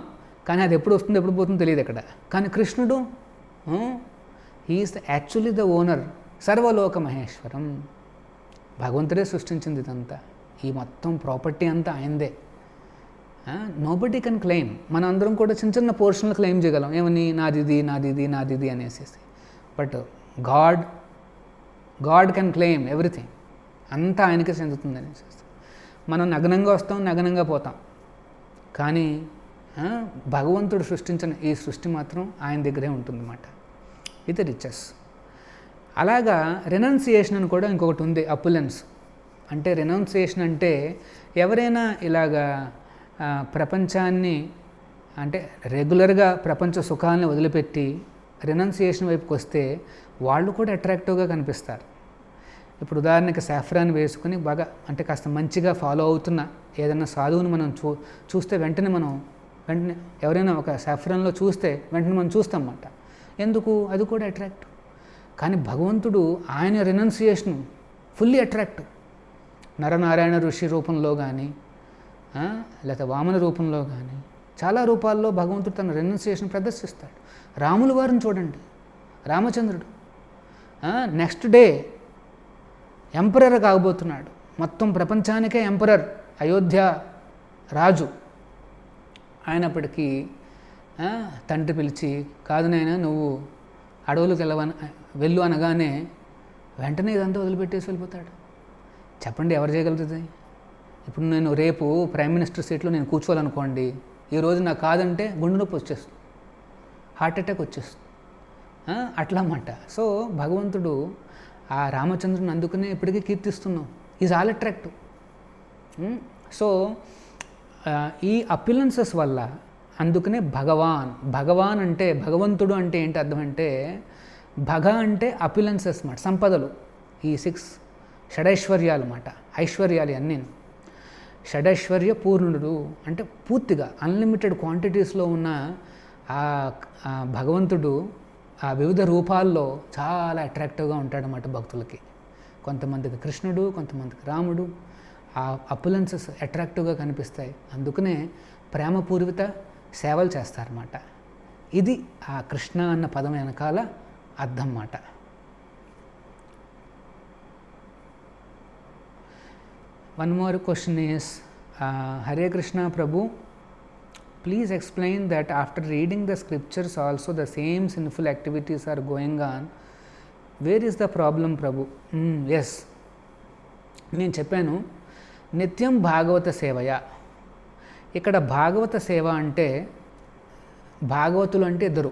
కానీ అది ఎప్పుడు వస్తుందో ఎప్పుడు పోతుందో తెలియదు అక్కడ. కానీ కృష్ణుడు హీఈస్ యాక్చువల్లీ ద ఓనర్, సర్వలోక మహేశ్వరం. భగవంతుడే సృష్టించింది ఇదంతా. ఈ మొత్తం ప్రాపర్టీ అంతా ఆయనదే. Nobody can claim. మన అందరం కూడా చిన్న చిన్న పోర్షన్లు క్లెయిమ్ చేయగలం, ఏమని నాదిది అనేసి. But God can claim everything. అంతా ఆయనకే చెందుతుంది అనేసి. మనం నగ్నంగా వస్తాం, నగ్నంగా పోతాం, కానీ భగవంతుడు సృష్టించిన ఈ సృష్టి మాత్రం ఆయన దగ్గరే ఉంటుందన్నమాట. ఇది రిచెస్. అలాగా రెనౌన్సియేషన్ అని కూడా ఇంకొకటి ఉంది, అపులెన్స్. అంటే రెనౌన్సియేషన్ అంటే ఎవరైనా ఇలాగా ప్రపంచాన్ని అంటే రెగ్యులర్గా ప్రపంచ సుఖాలను వదిలిపెట్టి రెనౌన్సియేషన్ వైపుకి వస్తే వాళ్ళు కూడా అట్రాక్టివ్గా కనిపిస్తారు. ఇప్పుడు ఉదాహరణకి సాఫ్రాన్ వేసుకుని బాగా అంటే కాస్త మంచిగా ఫాలో అవుతున్న ఏదైనా సాధువుని మనం చూస్తే వెంటనే ఎవరైనా ఒక సాఫ్రాన్లో చూస్తే వెంటనే మనం చూస్తామన్నమాట. ఎందుకు? అది కూడా అట్రాక్టివ్. కానీ భగవంతుడు ఆయన రెనౌన్సియేషన్ ఫుల్లీ అట్రాక్టివ్. నరనారాయణ ఋషి రూపంలో కానీ లేకపోతే వామన రూపంలో కానీ చాలా రూపాల్లో భగవంతుడు తన రెనౌన్సియేషన్ ప్రదర్శిస్తాడు. రాముల వారిని చూడండి, రామచంద్రుడు నెక్స్ట్ డే ఎంపరర్ కాబోతున్నాడు. మొత్తం ప్రపంచానికే ఎంపరర్, అయోధ్య రాజు. అయినప్పటికీ తండ్రి పిలిచి, కాదు నాయనా నువ్వు అడవులకు వెళ్ళు అనగానే వెంటనే ఇదంతా వదిలిపెట్టేసి వెళ్ళిపోతాడు. చెప్పండి, ఎవరు చేయగలుగుతుంది? ఇప్పుడు నేను రేపు ప్రైమ్ మినిస్టర్ సీట్లో నేను కూర్చోవాలనుకోండి, ఈరోజు నాకు కాదంటే గుండె నొప్పి వచ్చేస్తుంది, హార్ట్ అటాక్ వచ్చేస్తుంది. అట్లా అన్నమాట. సో భగవంతుడు ఆ రామచంద్రుని అందుకనే ఇప్పటికీ కీర్తిస్తున్నాం. Is all attractive. సో ఈ అపిలెన్సెస్ వల్ల అందుకనే భగవాన్ అంటే భగవంతుడు అంటే ఏంటి అర్థం అంటే అంటే అపిలెన్సెస్ మాట, సంపదలు. ఈ 6 షడైశ్వర్యాలు మాట, ఐశ్వర్యాలు అన్నీ. షడైశ్వర్య పూర్ణుడు అంటే పూర్తిగా అన్లిమిటెడ్ క్వాంటిటీస్లో ఉన్న ఆ భగవంతుడు ఆ వివిధ రూపాల్లో చాలా అట్రాక్టివ్గా ఉంటాడన్నమాట భక్తులకి. కొంతమందికి కృష్ణుడు, కొంతమందికి రాముడు. ఆ అపులెన్సెస్ అట్రాక్టివ్గా కనిపిస్తాయి. అందుకనే ప్రేమపూర్విత సేవలు చేస్తారన్నమాట. ఇది ఆ కృష్ణ అన్న పదం వెనకాల అర్థం మాట. One more question is, Hare Krishna Prabhu, please explain that after reading the scriptures also the same sinful activities are going on. Where is the problem, Prabhu? Yes, నేను చెప్పాను నిత్యం భాగవత సేవయ. ఇక్కడ భాగవత సేవ అంటే భాగవతులు అంటే ఇద్దరు.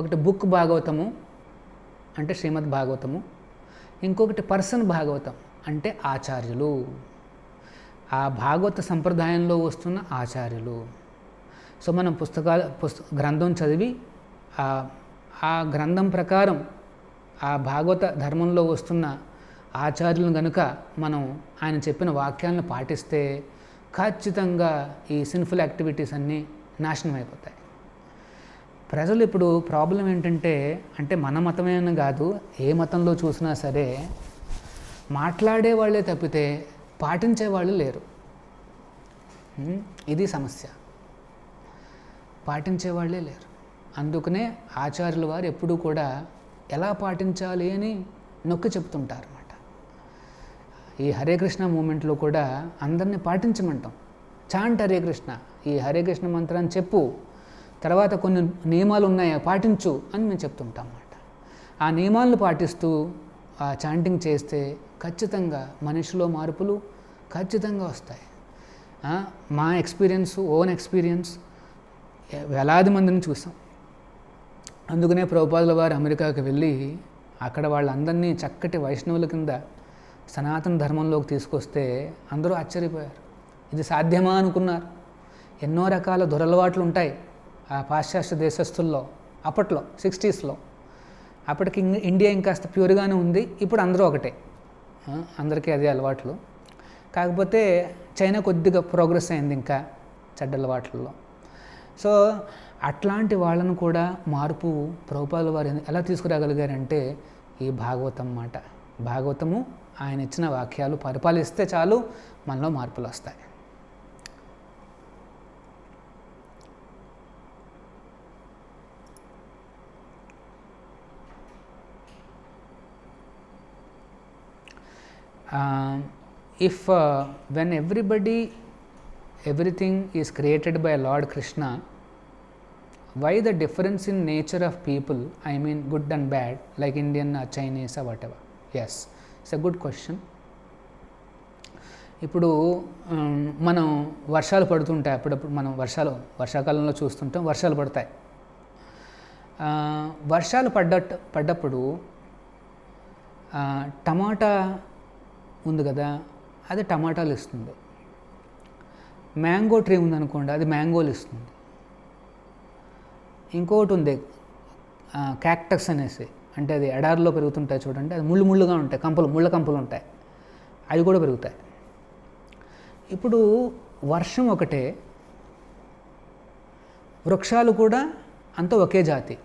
ఒకటి బుక్ భాగవతము అంటే శ్రీమద్ భాగవతము, ఇంకొకటి పర్సన్ భాగవతం అంటే ఆచార్యులు, ఆ భాగవత సంప్రదాయంలో వస్తున్న ఆచార్యులు. సో మనం గ్రంథం చదివి ఆ గ్రంథం ప్రకారం ఆ భాగవత ధర్మంలో వస్తున్న ఆచార్యులను కనుక మనం ఆయన చెప్పిన వాక్యాలను పాటిస్తే ఖచ్చితంగా ఈ సిన్ఫుల్ యాక్టివిటీస్ అన్నీ నాశనం అయిపోతాయి. ప్రజలు ఇప్పుడు ప్రాబ్లం ఏంటంటే, అంటే మన మతమేనా కాదు, ఏ మతంలో చూసినా సరే మాట్లాడే వాళ్ళే తప్పితే పాటించే వాళ్ళు లేరు. ఇది సమస్య. పాటించే వాళ్ళే లేరు. అందుకనే ఆచార్యుల వారు ఎప్పుడూ కూడా ఎలా పాటించాలి అని నొక్కి చెప్తుంటారు అన్నమాట. ఈ హరే కృష్ణ మూమెంట్లో కూడా అందరినీ పాటించమంటాం. చాంట్ హరే కృష్ణ, ఈ హరే కృష్ణ మంత్రాన్ని చెప్పు, తర్వాత కొన్ని నియమాలు ఉన్నాయా పాటించు అని మేము చెప్తుంటాం అన్నమాట. ఆ నియమాలను పాటిస్తూ ఆ చాంటింగ్ చేస్తే ఖచ్చితంగా మనిషిలో మార్పులు ఖచ్చితంగా వస్తాయి. మా ఎక్స్పీరియన్స్, ఓన్ ఎక్స్పీరియన్స్, వేలాది మందిని చూసాం. అందుకనే ప్రభుపాదుల వారు అమెరికాకి వెళ్ళి అక్కడ వాళ్ళందరినీ చక్కటి వైష్ణవుల కింద సనాతన ధర్మంలోకి తీసుకొస్తే అందరూ ఆశ్చర్యపోయారు. ఇది సాధ్యమా అనుకున్నారు. ఎన్నో రకాల దురలవాట్లు ఉంటాయి ఆ పాశ్చాత్య దేశస్తుల్లో. అప్పట్లో 60స్లో అప్పటికి ఇండియా ఇంకాస్త ప్యూర్గానే ఉంది. ఇప్పుడు అందరూ ఒకటే, అందరికీ అదే అలవాట్లు. కాకపోతే చైనా కొద్దిగా ప్రోగ్రెస్ అయింది ఇంకా చెడ్డ అలవాట్లలో. సో అట్లాంటి వాళ్ళను కూడా మార్పు ప్రభుపాదుల వారు ఎలా తీసుకురాగలిగారంటే ఈ భాగవతం మాట. భాగవతము ఆయన ఇచ్చిన వాక్యాలు పరిపాలిస్తే చాలు మనలో మార్పులు వస్తాయి. When everything is created by Lord Krishna, why the difference in nature of people, I mean good and bad, like Indian or Chinese or whatever? Yes, it's a good question. ఇప్పుడు మనం వర్షాలు పడుతుంటాయి, అప్పుడప్పుడు మనం వర్షాకాలంలో చూస్తుంటాం, వర్షాలు పడతాయి. వర్షాలు పడ్డప్పుడు టమాటా ఉంది కదా, అది టమాటాలు ఇస్తుంది. మ్యాంగో ట్రీ ఉందనుకోండి, అది మ్యాంగోలు ఇస్తుంది. ఇంకొకటి ఉంది క్యాక్టస్ అనేసి, అంటే అది ఎడారిలో పెరుగుతుంటాయి చూడండి, అది ముళ్ళుగా ఉంటాయి, ముళ్ళ కంపలు ఉంటాయి, అవి కూడా పెరుగుతాయి. ఇప్పుడు వర్షం ఒకటే, వృక్షాలు కూడా అంతా ఒకే జాతి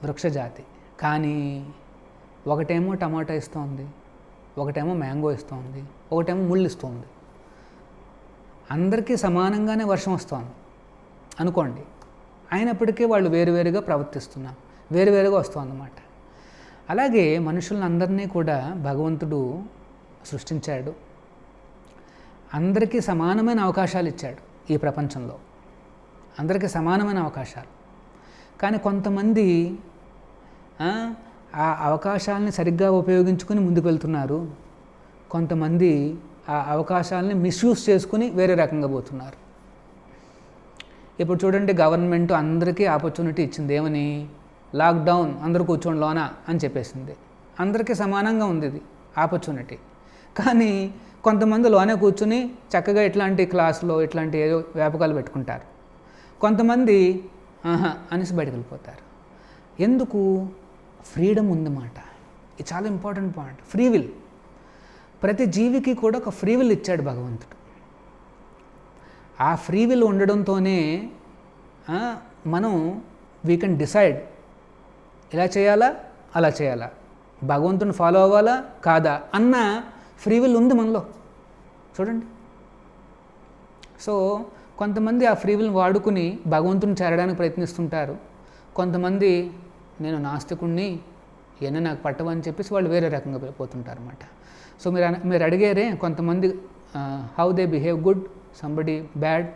వృక్ష జాతి. కానీ ఒకటేమో టమాటా ఇస్తుంది, ఒకటేమో మ్యాంగో ఇస్తుంది, ఒకటేమో ముళ్ళు ఇస్తుంది. అందరికీ సమానంగానే వర్షం వస్తుంది అనుకోండి, అయినప్పటికీ వాళ్ళు వేరువేరుగా ప్రవర్తిస్తున్నారు, వేరువేరుగా వస్తుందన్నమాట. అలాగే మనుషులను అందరినీ కూడా భగవంతుడు సృష్టించాడు, అందరికీ సమానమైన అవకాశాలు ఇచ్చాడు. ఈ ప్రపంచంలో అందరికీ సమానమైన అవకాశాలు. కానీ కొంతమంది ఆ అవకాశాలని సరిగ్గా ఉపయోగించుకుని ముందుకు వెళ్తున్నారు, కొంతమంది ఆ అవకాశాలని మిస్యూజ్ చేసుకుని వేరే రకంగా పోతున్నారు. ఇప్పుడు చూడండి, గవర్నమెంట్ అందరికీ ఆపర్చునిటీ ఇచ్చింది. ఏమని? లాక్డౌన్, అందరూ కూర్చోండి లోన అని చెప్పేసింది. అందరికీ సమానంగా ఉంది ఇది ఆపర్చునిటీ. కానీ కొంతమంది లోనే కూర్చుని చక్కగా ఇట్లాంటి క్లాసులో ఇట్లాంటి ఏదో వ్యాపకాలు పెట్టుకుంటారు. కొంతమంది అనేసి బయటకు వెళ్ళిపోతారు. ఎందుకు? ఫ్రీడమ్ ఉందన్నమాట. ఇది చాలా ఇంపార్టెంట్ పాయింట్. Free will. ప్రతి జీవికి కూడా ఒక ఫ్రీ విల్ ఇచ్చాడు భగవంతుడు. ఆ ఫ్రీ విల్ ఉండడంతోనే మనం వీ కెన్ డిసైడ్ ఇలా చేయాలా అలా చేయాలా, భగవంతుని ఫాలో అవ్వాలా కాదా అన్న ఫ్రీ విల్ ఉంది మనలో. చూడండి. సో కొంతమంది ఆ ఫ్రీ విల్ వాడుకుని భగవంతుని చేరడానికి ప్రయత్నిస్తుంటారు. కొంతమంది నేను నాస్తికుణ్ణి, ఇవన్నీ నాకు పట్టవని చెప్పేసి వాళ్ళు వేరే రకంగా పోతుంటారు అన్నమాట. సో మీరు అడిగారే కొంతమంది how they behave good, somebody bad,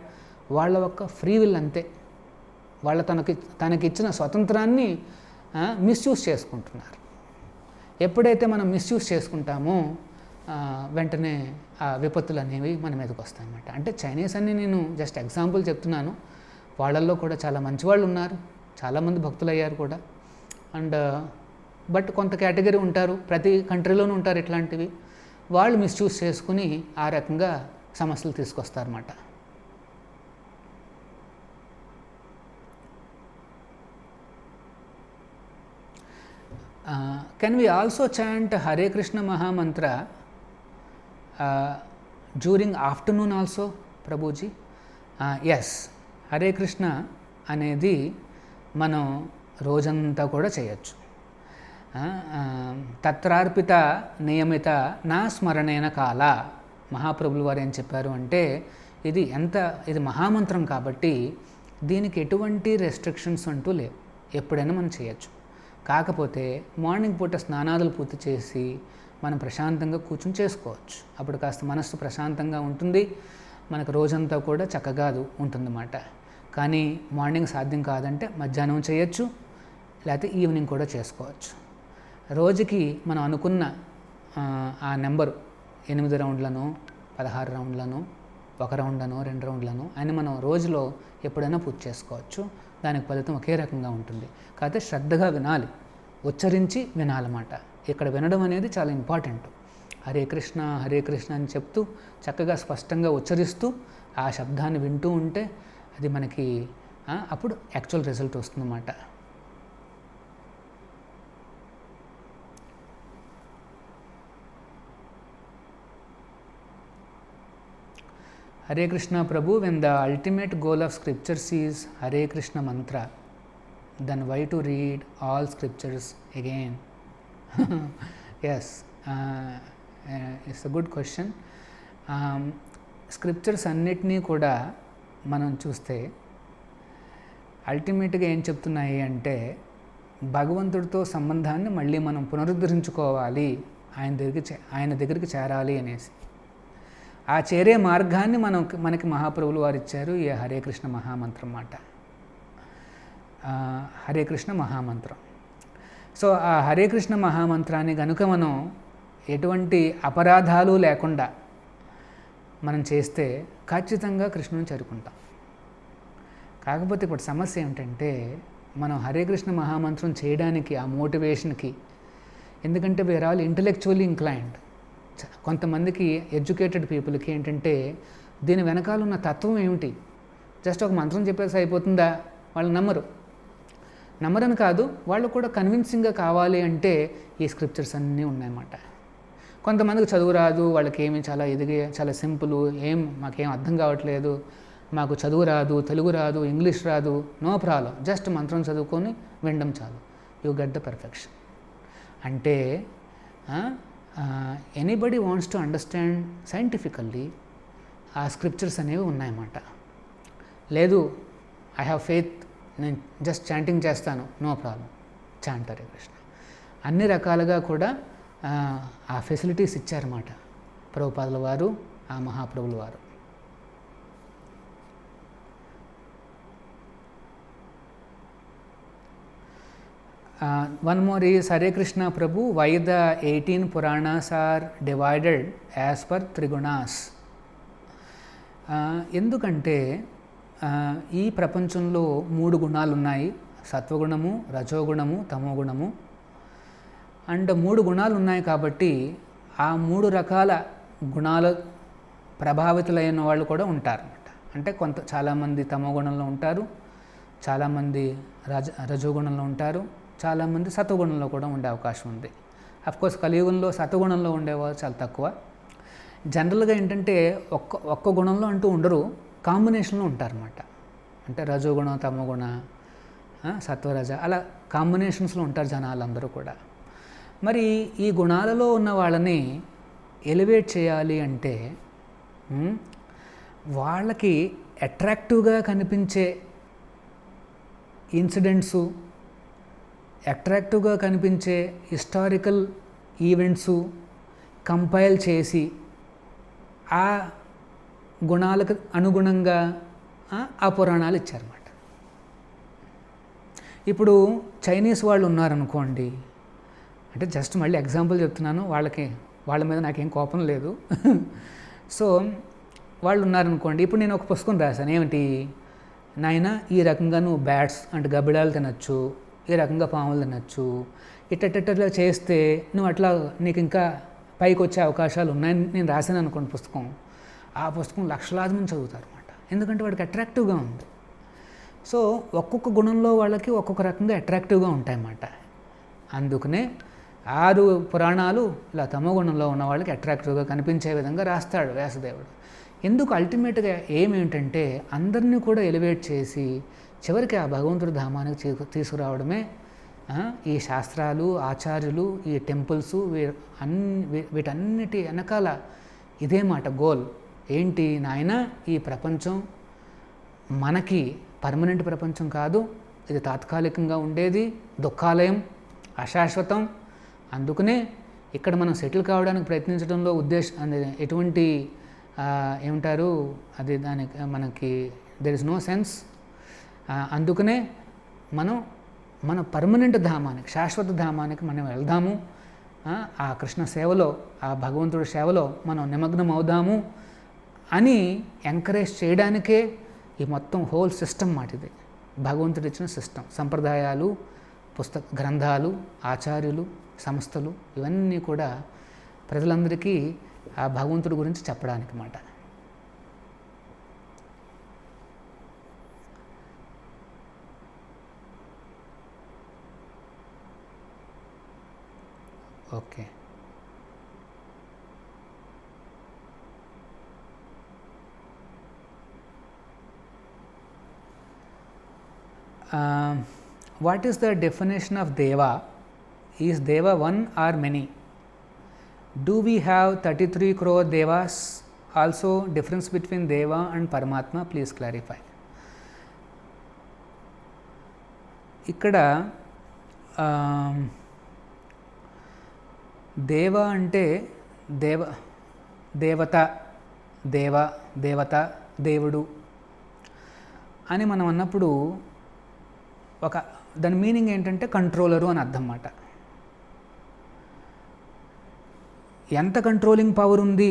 వాళ్ళ యొక్క ఫ్రీ విల్ అంతే. వాళ్ళ తనకిచ్చిన స్వతంత్రాన్ని మిస్యూజ్ చేసుకుంటున్నారు. ఎప్పుడైతే మనం మిస్యూజ్ చేసుకుంటామో వెంటనే ఆ విపత్తులు అనేవి మన మీదకి వస్తాయన్నమాట. అంటే చైనీస్ అన్ని నేను జస్ట్ ఎగ్జాంపుల్ చెప్తున్నాను. వాళ్ళల్లో కూడా చాలా మంచి వాళ్ళు ఉన్నారు, చాలామంది భక్తులు అయ్యారు కూడా. అండ్ బట్ కొంత కేటగిరీ ఉంటారు, ప్రతి కంట్రీలోనూ ఉంటారు ఇట్లాంటివి. వాళ్ళు మిస్యూజ్ చేసుకుని ఆ రకంగా సమస్యలు తీసుకొస్తారన్నమాట. Can we also chant Hare Krishna Mahamantra during afternoon also Prabhuji? Yes, Hare Krishna అనేది మనం రోజంతా కూడా చేయొచ్చు. తత్రార్పిత నియమిత నా స్మరణైన కాల. మహాప్రభులు వారు ఏం చెప్పారు అంటే ఇది మహామంత్రం కాబట్టి దీనికి ఎటువంటి రెస్ట్రిక్షన్స్ అంటూ లేవు, ఎప్పుడైనా మనం చేయొచ్చు. కాకపోతే మార్నింగ్ పూట స్నానాదులు పూర్తి చేసి మనం ప్రశాంతంగా కూర్చొని చేసుకోవచ్చు. అప్పుడు కాస్త మనస్సు ప్రశాంతంగా ఉంటుంది, మనకు రోజంతా కూడా చక్కగా ఉంటుందన్నమాట. కానీ మార్నింగ్ సాధ్యం కాదంటే మధ్యాహ్నం చేయొచ్చు, లేకపోతే ఈవినింగ్ కూడా చేసుకోవచ్చు. రోజుకి మనం అనుకున్న ఆ నెంబరు 8 రౌండ్లను 16 రౌండ్లను 1 రౌండ్లను 2 రౌండ్లను అని మనం రోజులో ఎప్పుడైనా పూర్తి చేసుకోవచ్చు. దానికి ఫలితం ఒకే రకంగా ఉంటుంది. కాకపోతే శ్రద్ధగా వినాలి, ఉచ్చరించి వినాలన్నమాట. ఇక్కడ వినడం అనేది చాలా ఇంపార్టెంట్. హరే కృష్ణ హరే కృష్ణ అని చెప్తూ చక్కగా స్పష్టంగా ఉచ్చరిస్తూ ఆ శబ్దాన్ని వింటూ ఉంటే అది మనకి అప్పుడు యాక్చువల్ రిజల్ట్ వస్తుందన్నమాట. Hare Krishna Prabhu, when the ultimate goal of scriptures is Hare Krishna mantra, then why to read all scriptures again? Yes, it's a good question. Scriptures అన్నిటినీ కూడా మనం చూస్తే అల్టిమేట్గా ఏం చెప్తున్నాయి అంటే భగవంతుడితో సంబంధాన్ని మళ్ళీ మనం పునరుద్ధరించుకోవాలి, ఆయన దగ్గరికి చేరాలి అనేసి. ఆ చేరే మార్గాన్ని మనకి మహాప్రభులు వారు ఇచ్చారు ఈ హరే కృష్ణ మహామంత్రం మాట. హరే కృష్ణ మహామంత్రం. సో ఆ హరే కృష్ణ మహామంత్రాన్ని కనుక మనం ఎటువంటి అపరాధాలు లేకుండా మనం చేస్తే ఖచ్చితంగా కృష్ణుని చేరుకుంటాం. కాకపోతే ఇప్పుడు సమస్య ఏమిటంటే మనం హరే కృష్ణ మహామంత్రం చేయడానికి ఆ మోటివేషన్కి, ఎందుకంటే వేర్ ఆల్ ఇంటలెక్చువల్లీ ఇంక్లైన్డ్. కొంతమందికి ఎడ్యుకేటెడ్ పీపుల్కి ఏంటంటే దీని వెనకాల ఉన్న తత్వం ఏమిటి, జస్ట్ ఒక మంత్రం చెప్పేసి అయిపోతుందా, వాళ్ళు నమ్మరని కాదు, వాళ్ళు కూడా కన్విన్సింగ్గా కావాలి అంటే ఈ స్క్రిప్చర్స్ అన్నీ ఉన్నాయన్నమాట. కొంతమందికి చదువు రాదు, వాళ్ళకి ఏమి చాలా సింపుల్, మాకేం అర్థం కావట్లేదు, మాకు చదువు రాదు, తెలుగు రాదు, ఇంగ్లీష్ రాదు, నో ప్రాబ్లం, జస్ట్ మంత్రం చదువుకొని వినడం చాలు, యూ గెట్ ద పర్ఫెక్షన్. అంటే anybody wants to understand scientifically ఆ స్క్రిప్చర్స్ అనేవి ఉన్నాయన్నమాట. లేదు ఐ హ్యావ్ ఫెయిత్, నేను జస్ట్ చాంటింగ్ చేస్తాను, no problem, chant Hare Krishna. అన్ని రకాలుగా కూడా ఆ ఫెసిలిటీస్ ఇచ్చారన్నమాట ప్రభుపాదుల వారు, ఆ మహాప్రభుల వారు. One more is Hare Krishna Prabhu, why the 18 Puranas are divided as per Trigunas? ఎందుకంటే ఈ ప్రపంచంలో 3 గుణాలు ఉన్నాయి, సత్వగుణము, రజోగుణము, తమోగుణము. అండ్ 3 గుణాలు ఉన్నాయి కాబట్టి ఆ 3 రకాల గుణాల ప్రభావితులైన వాళ్ళు కూడా ఉంటారన్నమాట. అంటే చాలామంది తమోగుణంలో ఉంటారు, చాలామంది రజోగుణంలో ఉంటారు, చాలామంది సత్వగుణంలో కూడా ఉండే అవకాశం ఉంది. అఫ్కోర్స్ కలియుగంలో సత్వగుణంలో ఉండేవారు చాలా తక్కువ. జనరల్గా ఏంటంటే ఒక్క గుణంలో అంటూ ఉండరు, కాంబినేషన్లో ఉంటారన్నమాట. అంటే రజోగుణం, తమోగుణ, సత్వరజ అలా కాంబినేషన్స్లో ఉంటారు జనాలందరూ కూడా. మరి ఈ గుణాలలో ఉన్న వాళ్ళని ఎలివేట్ చేయాలి అంటే వాళ్ళకి అట్రాక్టివ్గా కనిపించే ఇన్సిడెంట్సు, అట్రాక్టివ్గా కనిపించే హిస్టారికల్ ఈవెంట్సు కంపైల్ చేసి ఆ గుణాలకు అనుగుణంగా ఆ పురాణాలు ఇచ్చారన్నమాట. ఇప్పుడు చైనీస్ వాళ్ళు ఉన్నారనుకోండి, అంటే జస్ట్ మళ్ళీ ఎగ్జాంపుల్ చెప్తున్నాను, వాళ్ళ మీద నాకేం కోపం లేదు. సో వాళ్ళు ఉన్నారనుకోండి, ఇప్పుడు నేను ఒక పుస్తకం రాశాను, ఏమిటి నాయన ఈ రకంగా నువ్వు బ్యాట్స్ అంటే గబ్బిడాలు తినచ్చు, ఈ రకంగా పాములు తినచ్చు, ఇట్లా చేస్తే నువ్వు అట్లా నీకు ఇంకా పైకి వచ్చే అవకాశాలు ఉన్నాయని నేను రాశాను అనుకోండి పుస్తకం. ఆ పుస్తకం లక్షలాది మంది చదువుతారు అన్నమాట, ఎందుకంటే వాడికి అట్రాక్టివ్గా ఉంది. సో ఒక్కొక్క గుణంలో వాళ్ళకి ఒక్కొక్క రకంగా అట్రాక్టివ్గా ఉంటాయన్నమాట. అందుకనే 6 పురాణాలు ఇలా తమో గుణంలో ఉన్న వాళ్ళకి అట్రాక్టివ్గా కనిపించే విధంగా రాస్తాడు వ్యాసదేవుడు. ఎందుకు అల్టిమేట్గా ఏమేంటంటే అందరినీ కూడా ఎలివేట్ చేసి చివరికి ఆ భగవంతుడి ధామానికి తీసుకురావడమే ఈ శాస్త్రాలు, ఆచార్యులు, ఈ టెంపుల్స్ వీటన్నిటి వెనకాల ఇదే మాట గోల్. ఏంటి నాయన, ఈ ప్రపంచం మనకి పర్మనెంట్ ప్రపంచం కాదు, ఇది తాత్కాలికంగా ఉండేది, దుఃఖాలయం, అశాశ్వతం. అందుకనే ఇక్కడ మనం సెటిల్ కావడానికి ప్రయత్నించడంలో ఎటువంటి ఏమంటారు అది దానికి మనకి దెర్ ఇస్ నో సెన్స్. అందుకనే మన పర్మనెంట్ ధామానికి, శాశ్వత ధామానికి మనం వెళ్దాము. ఆ కృష్ణ సేవలో, ఆ భగవంతుడి సేవలో మనం నిమగ్నం అవుదాము అని ఎంకరేజ్ చేయడానికే ఈ మొత్తం హోల్ సిస్టమ్ మాట ఇది. భగవంతుడు ఇచ్చిన సిస్టమ్, సంప్రదాయాలు, గ్రంథాలు, ఆచార్యులు, సంస్థలు ఇవన్నీ కూడా ప్రజలందరికీ ఆ భగవంతుడి గురించి చెప్పడానికి మాట. Okay, what is the definition of Deva? Is Deva one or many? Do we have 33 crore Devas? Also, difference between Deva and Paramatma, please clarify. ఇక్కడ దేవ అంటే దేవత, దేవుడు అని మనం అన్నప్పుడు దాని మీనింగ్ ఏంటంటే కంట్రోలరు అని అర్థం అన్నమాట. ఎంత కంట్రోలింగ్ పవర్ ఉంది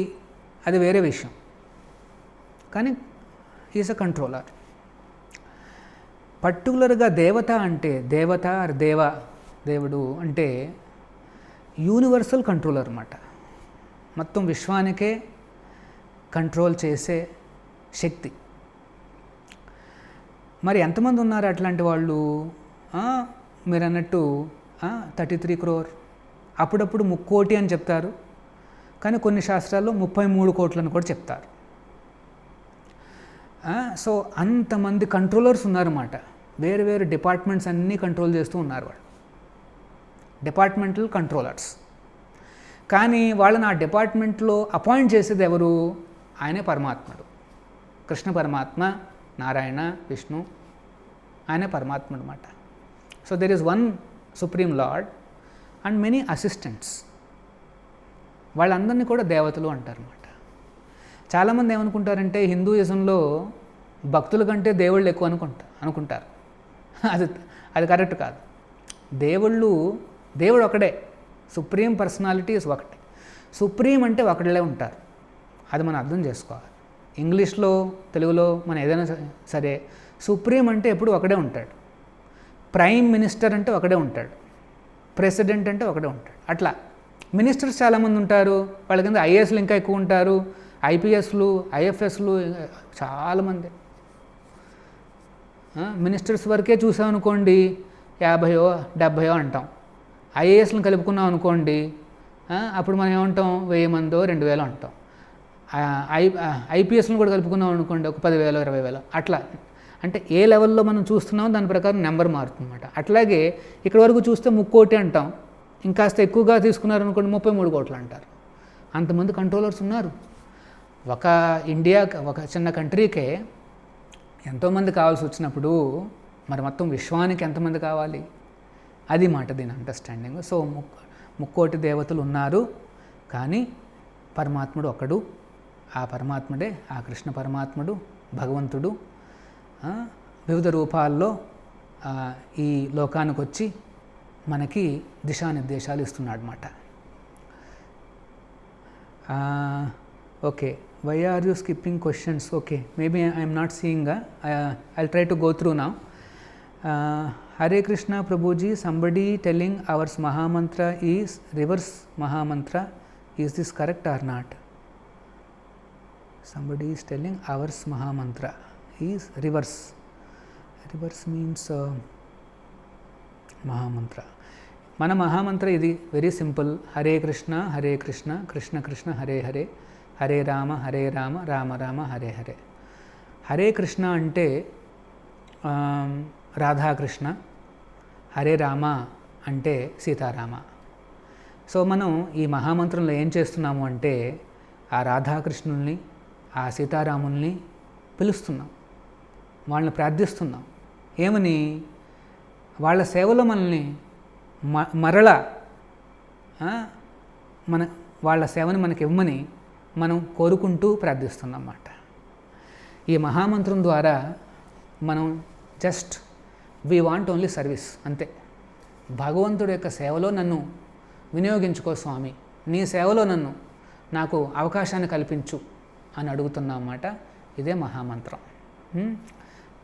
అది వేరే విషయం, కానీ ఈజ్ అ కంట్రోలర్. పర్టికులర్గా దేవత అంటే దేవుడు అంటే యూనివర్సల్ కంట్రోలర్ అన్నమాట. మొత్తం విశ్వానికే కంట్రోల్ చేసే శక్తి. మరి ఎంతమంది ఉన్నారు అట్లాంటి వాళ్ళు? మీరు అన్నట్టు 33 crore, అప్పుడప్పుడు 3 కోటి అని చెప్తారు, కానీ కొన్ని శాస్త్రాల్లో 33 కోట్లని కూడా చెప్తారు. సో అంతమంది కంట్రోలర్స్ ఉన్నారన్నమాట. వేరు వేరు డిపార్ట్మెంట్స్ అన్నీ కంట్రోల్ చేస్తూ ఉన్నారు వాళ్ళు, డిపార్ట్మెంటల్ కంట్రోలర్స్. కానీ వాళ్ళని ఆ డిపార్ట్మెంట్లో అపాయింట్ చేసేది ఎవరు? ఆయనే పరమాత్ముడు, కృష్ణ పరమాత్మ, నారాయణ, విష్ణు, ఆయనే పరమాత్ముడు అన్నమాట. So there is one supreme lord and many assistants. వాళ్ళందరినీ కూడా దేవతలు అంటారన్నమాట. చాలామంది ఏమనుకుంటారంటే హిందూయిజంలో భక్తుల కంటే దేవుళ్ళు ఎక్కువ అనుకుంటారు. అది కరెక్ట్ కాదు. దేవుడు ఒకడే, సుప్రీం పర్సనాలిటీ ఇస్ ఒకటే. సుప్రీం అంటే ఒకళ్ళే ఉంటారు, అది మనం అర్థం చేసుకోవాలి. ఇంగ్లీష్లో, తెలుగులో మనం ఏదైనా సరే సుప్రీం అంటే ఎప్పుడు ఒకడే ఉంటాడు. ప్రైమ్ మినిస్టర్ అంటే ఒకడే ఉంటాడు, ప్రెసిడెంట్ అంటే ఒకడే ఉంటాడు. అట్లా మినిస్టర్స్ చాలామంది ఉంటారు, వాళ్ళ కింద ఐఏఎస్లు ఇంకా ఎక్కువ ఉంటారు, ఐపీఎస్లు, ఐఎఫ్ఎస్లు చాలామంది. మినిస్టర్స్ వరకే చూసామనుకోండి 50 70 అంటాం. ఐఏఎస్లను కలుపుకున్నాం అనుకోండి అప్పుడు మనం ఏమంటాం, 1000 మందో 2000 అంటాం. ఐపీఎస్లను కూడా కలుపుకున్నాం అనుకోండి, ఒక 10,000 20,000 అట్లా. అంటే ఏ లెవెల్లో మనం చూస్తున్నాం దాని ప్రకారం నెంబర్ మారుతుందన్నమాట. అట్లాగే ఇక్కడ వరకు చూస్తే 3 కోటి అంటాం, ఇంకాస్త ఎక్కువగా తీసుకున్నారనుకోండి 33 కోట్లు అంటారు. అంతమంది కంట్రోలర్స్ ఉన్నారు. ఒక చిన్న కంట్రీకే ఎంతోమంది కావాల్సి వచ్చినప్పుడు మరి మొత్తం విశ్వానికి ఎంతమంది కావాలి? అది మాట దీని అండర్స్టాండింగ్. సో 3 కోటి దేవతలు ఉన్నారు, కానీ పరమాత్ముడు ఒకడు. ఆ పరమాత్ముడే ఆ కృష్ణ పరమాత్ముడు, భగవంతుడు వివిధ రూపాల్లో ఈ లోకానికి వచ్చి మనకి దిశానిర్దేశాలు ఇస్తున్నాడు అన్నమాట. Okay, why are you skipping questions? Okay, maybe I'm not seeing. I'll try to go through now. Hare Krishna Prabhuji, somebody telling our Mahamantra is reverse Mahamantra. Is this correct or not? Somebody is telling our Mahamantra is reverse. Reverse means Mahamantra. మన మహామంత్ర ఇది very simple. Hare Krishna Krishna Krishna Hare Hare, Hare Rama Rama Rama Hare Hare. Hare Krishna అంటే రాధాకృష్ణ, హరే రామ అంటే Sitarama. So మనం ఈ మహామంత్రంలో ఏం చేస్తున్నాము అంటే ఆ రాధాకృష్ణుల్ని, ఆ సీతారాముల్ని పిలుస్తున్నాం, వాళ్ళని ప్రార్థిస్తున్నాం. ఏమని? వాళ్ళ సేవలో మనల్ని మరల వాళ్ళ సేవని మనకి ఇవ్వమని మనం కోరుకుంటూ ప్రార్థిస్తున్నాం అన్నమాట. ఈ మహామంత్రం ద్వారా మనం just we want only service, అంతే. భగవంతుడి యొక్క సేవలో నన్ను వినియోగించుకో స్వామి, నీ సేవలో నాకు అవకాశాన్ని కల్పించు అని అడుగుతున్నాం అన్నమాట. ఇదే మహామంత్రం.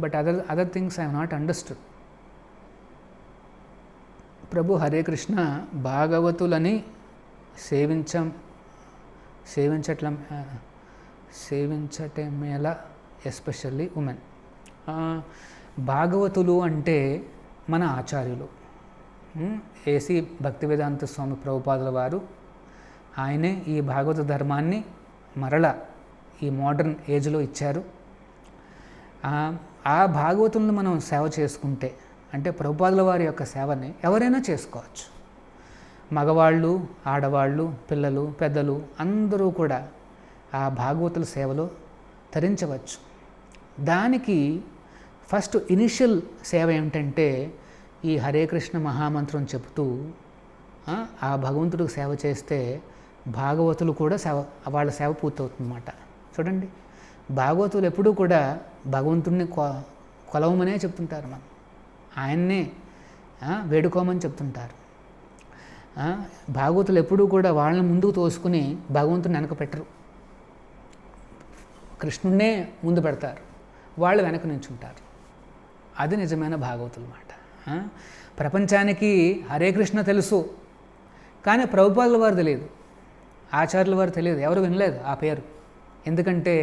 But other things I have not understood. Prabhu Hare Krishna, భాగవతులని సేవించటమేలా, ఎస్పెషల్లీ ఉమెన్. భాగవతులు అంటే మన ఆచార్యులు. ఏసీ భక్తివేదాంత స్వామి ప్రభుపాదుల వారు, ఆయనే ఈ భాగవత ధర్మాన్ని మరల ఈ మోడర్న్ ఏజ్లో ఇచ్చారు. ఆ భాగవతులను మనం సేవ చేసుకుంటే, అంటే ప్రభుపాదుల వారి యొక్క సేవని ఎవరైనా చేసుకోవచ్చు. మగవాళ్ళు, ఆడవాళ్ళు, పిల్లలు, పెద్దలు అందరూ కూడా ఆ భాగవతుల సేవలో తరించవచ్చు. దానికి ఫస్ట్ ఇనిషియల్ సేవ ఏమిటంటే ఈ హరే కృష్ణ మహామంత్రం చెబుతూ ఆ భగవంతుడికి సేవ చేస్తే భాగవతులు కూడా వాళ్ళ సేవ పూర్తవుతుందన్నమాట. చూడండి, భాగవతులు ఎప్పుడూ కూడా భగవంతుడిని కొలవమనే చెప్తుంటారు, మనం ఆయన్నే వేడుకోమని చెప్తుంటారు. భాగవతులు ఎప్పుడూ కూడా వాళ్ళని ముందుకు తోసుకుని భగవంతుని వెనక పెట్టరు, కృష్ణుడినే ముందు పెడతారు, వాళ్ళు వెనక నుంచుంటారు. అది నిజమైన భాగవతులు మాట. ప్రపంచానికి హరే కృష్ణ తెలుసు, కానీ ప్రభుపాదుల వారు తెలియదు, ఆచార్యుల వారు తెలియదు, ఎవరు వినలేదు ఆ పేరు. ఎందుకంటే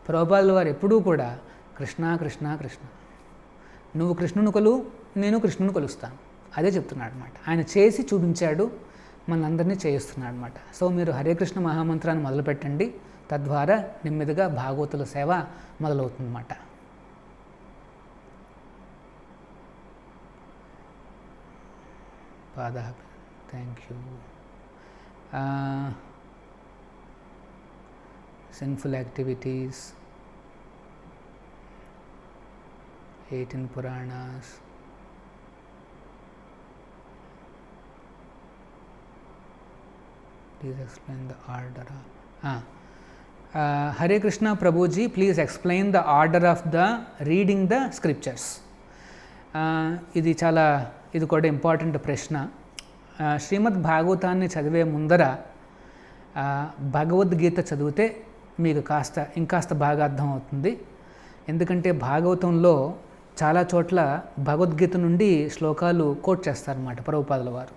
ప్రభుపాదుల వారు ఎప్పుడూ కూడా కృష్ణ కృష్ణ కృష్ణ, నువ్వు కృష్ణుని కొలువు, నేను కృష్ణుని కొలుస్తాను, అదే చెప్తున్నాడు అనమాట. ఆయన చేసి చూపించాడు, మనందరినీ చేయిస్తున్నాడు అనమాట. సో మీరు హరే కృష్ణ మహామంత్రాన్ని మొదలుపెట్టండి, తద్వారా నెమ్మదిగా భాగవతుల సేవ మొదలవుతుందన్నమాట. Thank you. Sinful activities, 18 Puranas, please explain the order. Hare Krishna Prabhuji, please explain the order of the reading the scriptures. ఇది కూడా ఇంపార్టెంట్ ప్రశ్న. శ్రీమద్ భాగవతాన్ని చదివే ముందర భగవద్గీత చదివితే మీకు ఇంకాస్త బాగా అర్థమవుతుంది. ఎందుకంటే భాగవతంలో చాలా చోట్ల భగవద్గీత నుండి శ్లోకాలు కోట్ చేస్తారన్నమాట ప్రభుపాదుల వారు.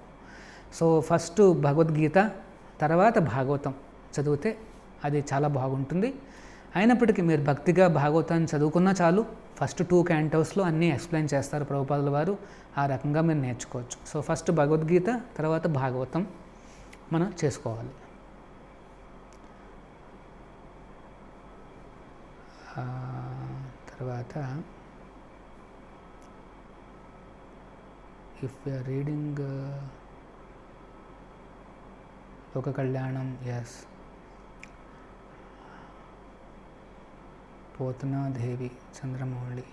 సో ఫస్ట్ భగవద్గీత, తర్వాత భాగవతం చదివితే అది చాలా బాగుంటుంది. అయినప్పటికీ మీరు భక్తిగా భాగవతాన్ని చదువుకున్నా చాలు, ఫస్ట్ 2 క్యాంటోస్లో అన్నీ ఎక్స్ప్లెయిన్ చేస్తారు ప్రభుపాదుల వారు, ఆ రకంగా మీరు నేర్చుకోవచ్చు. సో ఫస్ట్ భగవద్గీత, తర్వాత భాగవతం మనం చేసుకోవాలి. తర్వాత ఇఫ్ యూఆర్ రీడింగ్ లోక కళ్యాణం, yes, Pothanadevi, Chandramouli,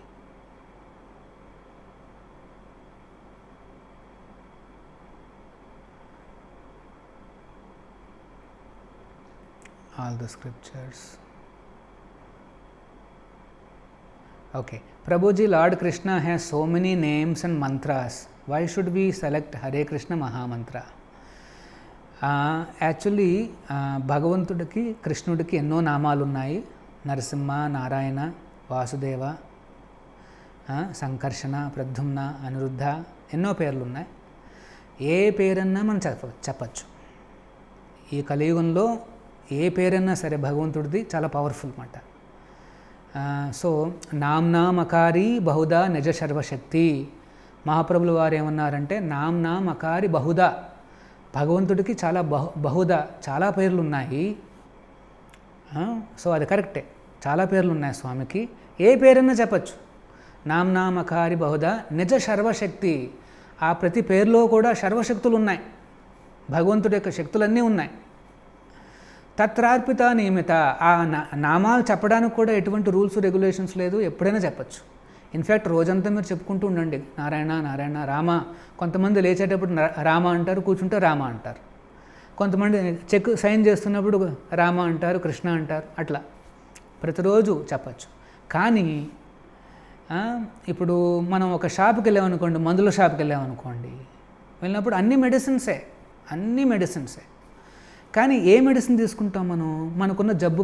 all the scriptures. Okay, Prabhuji, Lord Krishna has so many names and mantras. Why should we select Hare Krishna Mahamantra? Actually భగవంతుడికి, కృష్ణుడికి ఎన్నో నామాలు ఉన్నాయి. నరసింహ, నారాయణ, వాసుదేవ, సంకర్షణ, ప్రద్యుమ్న, అనిరుద్ధ, ఎన్నో పేర్లు ఉన్నాయి. ఏ పేరన్నా మనం చెప్పచ్చు. ఈ కలియుగంలో ఏ పేరన్నా సరే భగవంతుడిది చాలా పవర్ఫుల్ అన్నమాట. సో నామ్నామకారి బహుదా నిజ సర్వశక్తి, మహాప్రభులు వారు ఏమన్నారంటే నామ్నామకారి బహుదా, భగవంతుడికి చాలా బహుదా చాలా పేర్లు ఉన్నాయి. సో అది కరెక్టే, చాలా పేర్లు ఉన్నాయి స్వామికి, ఏ పేరన్నా చెప్పచ్చు. నామ్నామకారి బహుదా నిజ సర్వశక్తి, ఆ ప్రతి పేరులో కూడా సర్వశక్తులు ఉన్నాయి, భగవంతుడి యొక్క శక్తులన్నీ ఉన్నాయి. తత్రార్పిత నియమిత, ఆ నామాలు చెప్పడానికి కూడా ఎటువంటి రూల్స్ రెగ్యులేషన్స్ లేదు, ఎప్పుడైనా చెప్పచ్చు. ఇన్ఫ్యాక్ట్ రోజంతా మీరు చెప్పుకుంటూ ఉండండి నారాయణ నారాయణ రామ. కొంతమంది లేచేటప్పుడు రామ అంటారు, కూర్చుంటే రామ అంటారు. కొంతమంది చెక్ సైన్ చేస్తున్నప్పుడు రామ అంటారు, కృష్ణ అంటారు. అట్లా ప్రతిరోజు చెప్పచ్చు. కానీ ఇప్పుడు మనం ఒక షాప్కి వెళ్ళామనుకోండి, మందుల షాప్కి వెళ్ళామనుకోండి, వెళ్ళినప్పుడు అన్ని మెడిసిన్సే. కానీ ఏ మెడిసిన్ తీసుకుంటాం మనం? మనకున్న జబ్బు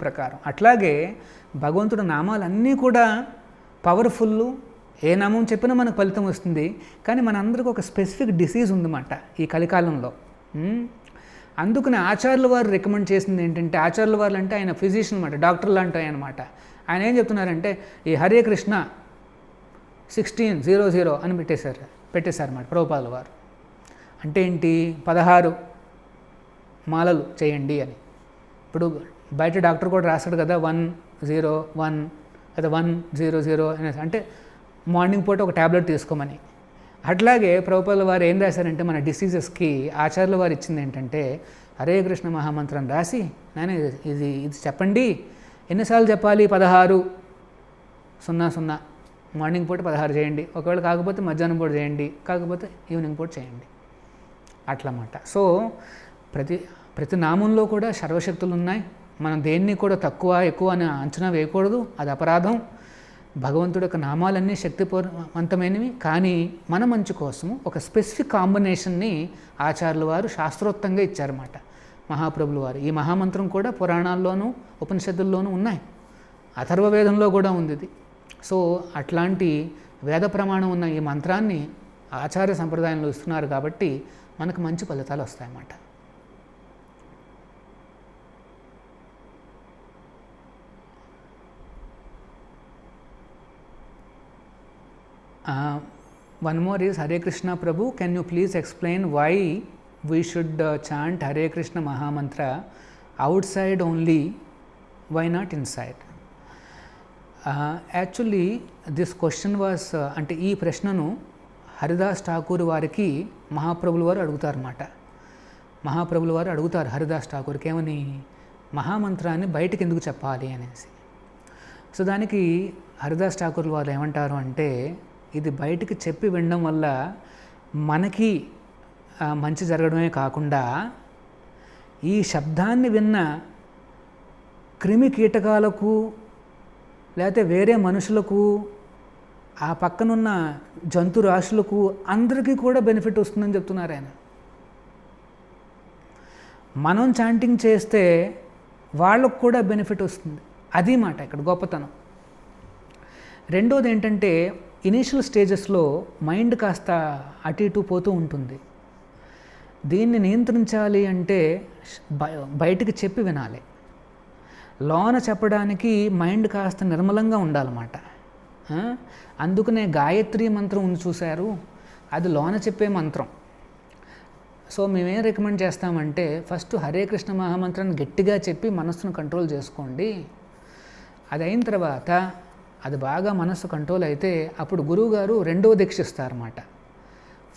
ప్రకారం. అట్లాగే భగవంతుడి నామాలన్నీ కూడా పవర్ఫుల్. ఏ నామం చెప్పినా మనకు ఫలితం వస్తుంది. కానీ మనందరికీ ఒక స్పెసిఫిక్ డిసీజ్ ఉందన్నమాట ఈ కలికాలంలో. అందుకని ఆచార్యుల వారు రికమెండ్ చేసింది ఏంటంటే, ఆచార్యుల వారు అంటే ఆయన ఫిజిషియన్ అనమాట, డాక్టర్ లాంటి ఆయన అనమాట. ఆయన ఏం చెప్తున్నారంటే, ఈ హరే కృష్ణ 1600 అని పెట్టేశారన్నమాట ప్రభుపాదుల వారు. అంటే ఏంటి? 16 మాలలు చేయండి అని. ఇప్పుడు బయట డాక్టర్ కూడా రాస్తాడు కదా, 101 లేదా 100 అనేసి, అంటే మార్నింగ్ పూట ఒక ట్యాబ్లెట్ తీసుకోమని. అట్లాగే ప్రభుపాదుల వారు ఏం రాశారంటే, మన డిసీజెస్కి ఆచార్యుల వారు ఇచ్చింది ఏంటంటే, హరే కృష్ణ మహామంత్రం రాసి, నాయన ఇది చెప్పండి. ఎన్నిసార్లు చెప్పాలి? 16:00 మార్నింగ్ పూట 16 చేయండి. ఒకవేళ కాకపోతే మధ్యాహ్నం పూట చేయండి, కాకపోతే ఈవినింగ్ పూట చేయండి. అట్లన్నమాట. సో ప్రతి నామంలో కూడా సర్వశక్తులు ఉన్నాయి. మనం దేన్ని కూడా తక్కువ ఎక్కువ అని అంచనా వేయకూడదు, అది అపరాధం. భగవంతుడి యొక్క నామాలన్నీ శక్తివంతమైనవి. కానీ మన మంచి కోసము ఒక స్పెసిఫిక్ కాంబినేషన్ని ఆచార్యుల వారు శాస్త్రోక్తంగా ఇచ్చారన్నమాట మహాప్రభులు వారు. ఈ మహామంత్రం కూడా పురాణాల్లోనూ ఉపనిషత్తుల్లోనూ ఉన్నాయి, అథర్వవేదంలో కూడా ఉంది ఇది. సో అట్లాంటి వేద ప్రమాణం ఉన్న ఈ మంత్రాన్ని ఆచార్య సంప్రదాయంలో ఇస్తున్నారు కాబట్టి మనకు మంచి ఫలితాలు వస్తాయన్నమాట. One more is Hare Krishna Prabhu, can you please explain why we should chant Hare Krishna Mahamantra outside only, why not inside? Actually this question was అంటే ఈ ప్రశ్నను హరిదాస్ ఠాకూర్ వారికి మహాప్రభుల వారు అడుగుతారన్నమాట. మహాప్రభుల వారు అడుగుతారు హరిదాస్ ఠాకూర్కి ఏమని, మహామంత్రాన్ని బయటికి ఎందుకు చెప్పాలి అనేసి. సో దానికి హరిదాస్ ఠాకూర్ వారు ఏమంటారు అంటే, ఇది బయటికి చెప్పి వినడం వల్ల మనకి మంచి జరగడమే కాకుండా, ఈ శబ్దాన్ని విన్న క్రిమి కీటకాలకు లేకపోతే వేరే మనుషులకు, ఆ పక్కనున్న జంతు రాశులకు అందరికీ కూడా బెనిఫిట్ వస్తుందని చెప్తున్నారు ఆయన. మనం చాంటింగ్ చేస్తే వాళ్ళకు కూడా బెనిఫిట్ వస్తుంది. అది మాట ఇక్కడ గొప్పతనం. రెండోది ఏంటంటే, ఇనీషియల్ స్టేజెస్లో మైండ్ కాస్త అటు ఇటు పోతూ ఉంటుంది. దీన్ని నియంత్రించాలి అంటే బయటికి చెప్పి వినాలి. లోన చెప్పడానికి మైండ్ కాస్త నిర్మలంగా ఉండాలన్నమాట. అందుకనే గాయత్రి మంత్రం ఉంది చూశారు, అది లోన చెప్పే మంత్రం. సో మేమేం రికమెండ్ చేస్తామంటే, ఫస్ట్ హరే కృష్ణ మహామంత్రాన్ని గట్టిగా చెప్పి మనస్సును కంట్రోల్ చేసుకోండి. అది అయిన తర్వాత అది బాగా మనస్సు కంట్రోల్ అయితే అప్పుడు గురువుగారు రెండవ దీక్ష ఇస్తారన్నమాట.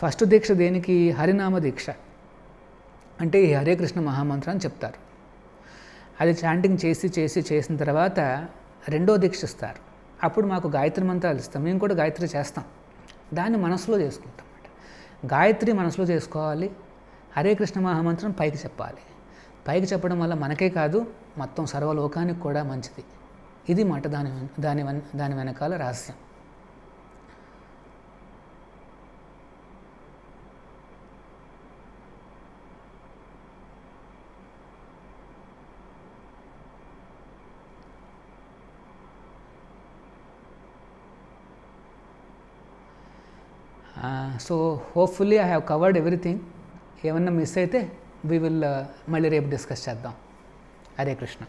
ఫస్ట్ దీక్ష దేనికి? హరినామ దీక్ష. అంటే ఈ హరే కృష్ణ మహామంత్రాన్ని చెప్తారు. అది చాంటింగ్ చేసిన తర్వాత రెండో దీక్ష ఇస్తారు. అప్పుడు మాకు గాయత్రి మంత్రాలు ఇస్తాం. మేము కూడా గాయత్రి చేస్తాం. దాన్ని మనసులో చేసుకుంటాం అన్నమాట. గాయత్రి మనసులో చేసుకోవాలి, హరే కృష్ణ మహామంత్రం పైకి చెప్పాలి. పైకి చెప్పడం వల్ల మనకే కాదు, మొత్తం సర్వలోకానికి కూడా మంచిది. ఇది మాట దాని వెనకాల రహస్యం. So hopefully I have covered everything. ఏమన్నా మిస్ అయితే వీ విల్ మళ్ళీ రేపు డిస్కస్ చేద్దాం. హరే కృష్ణ.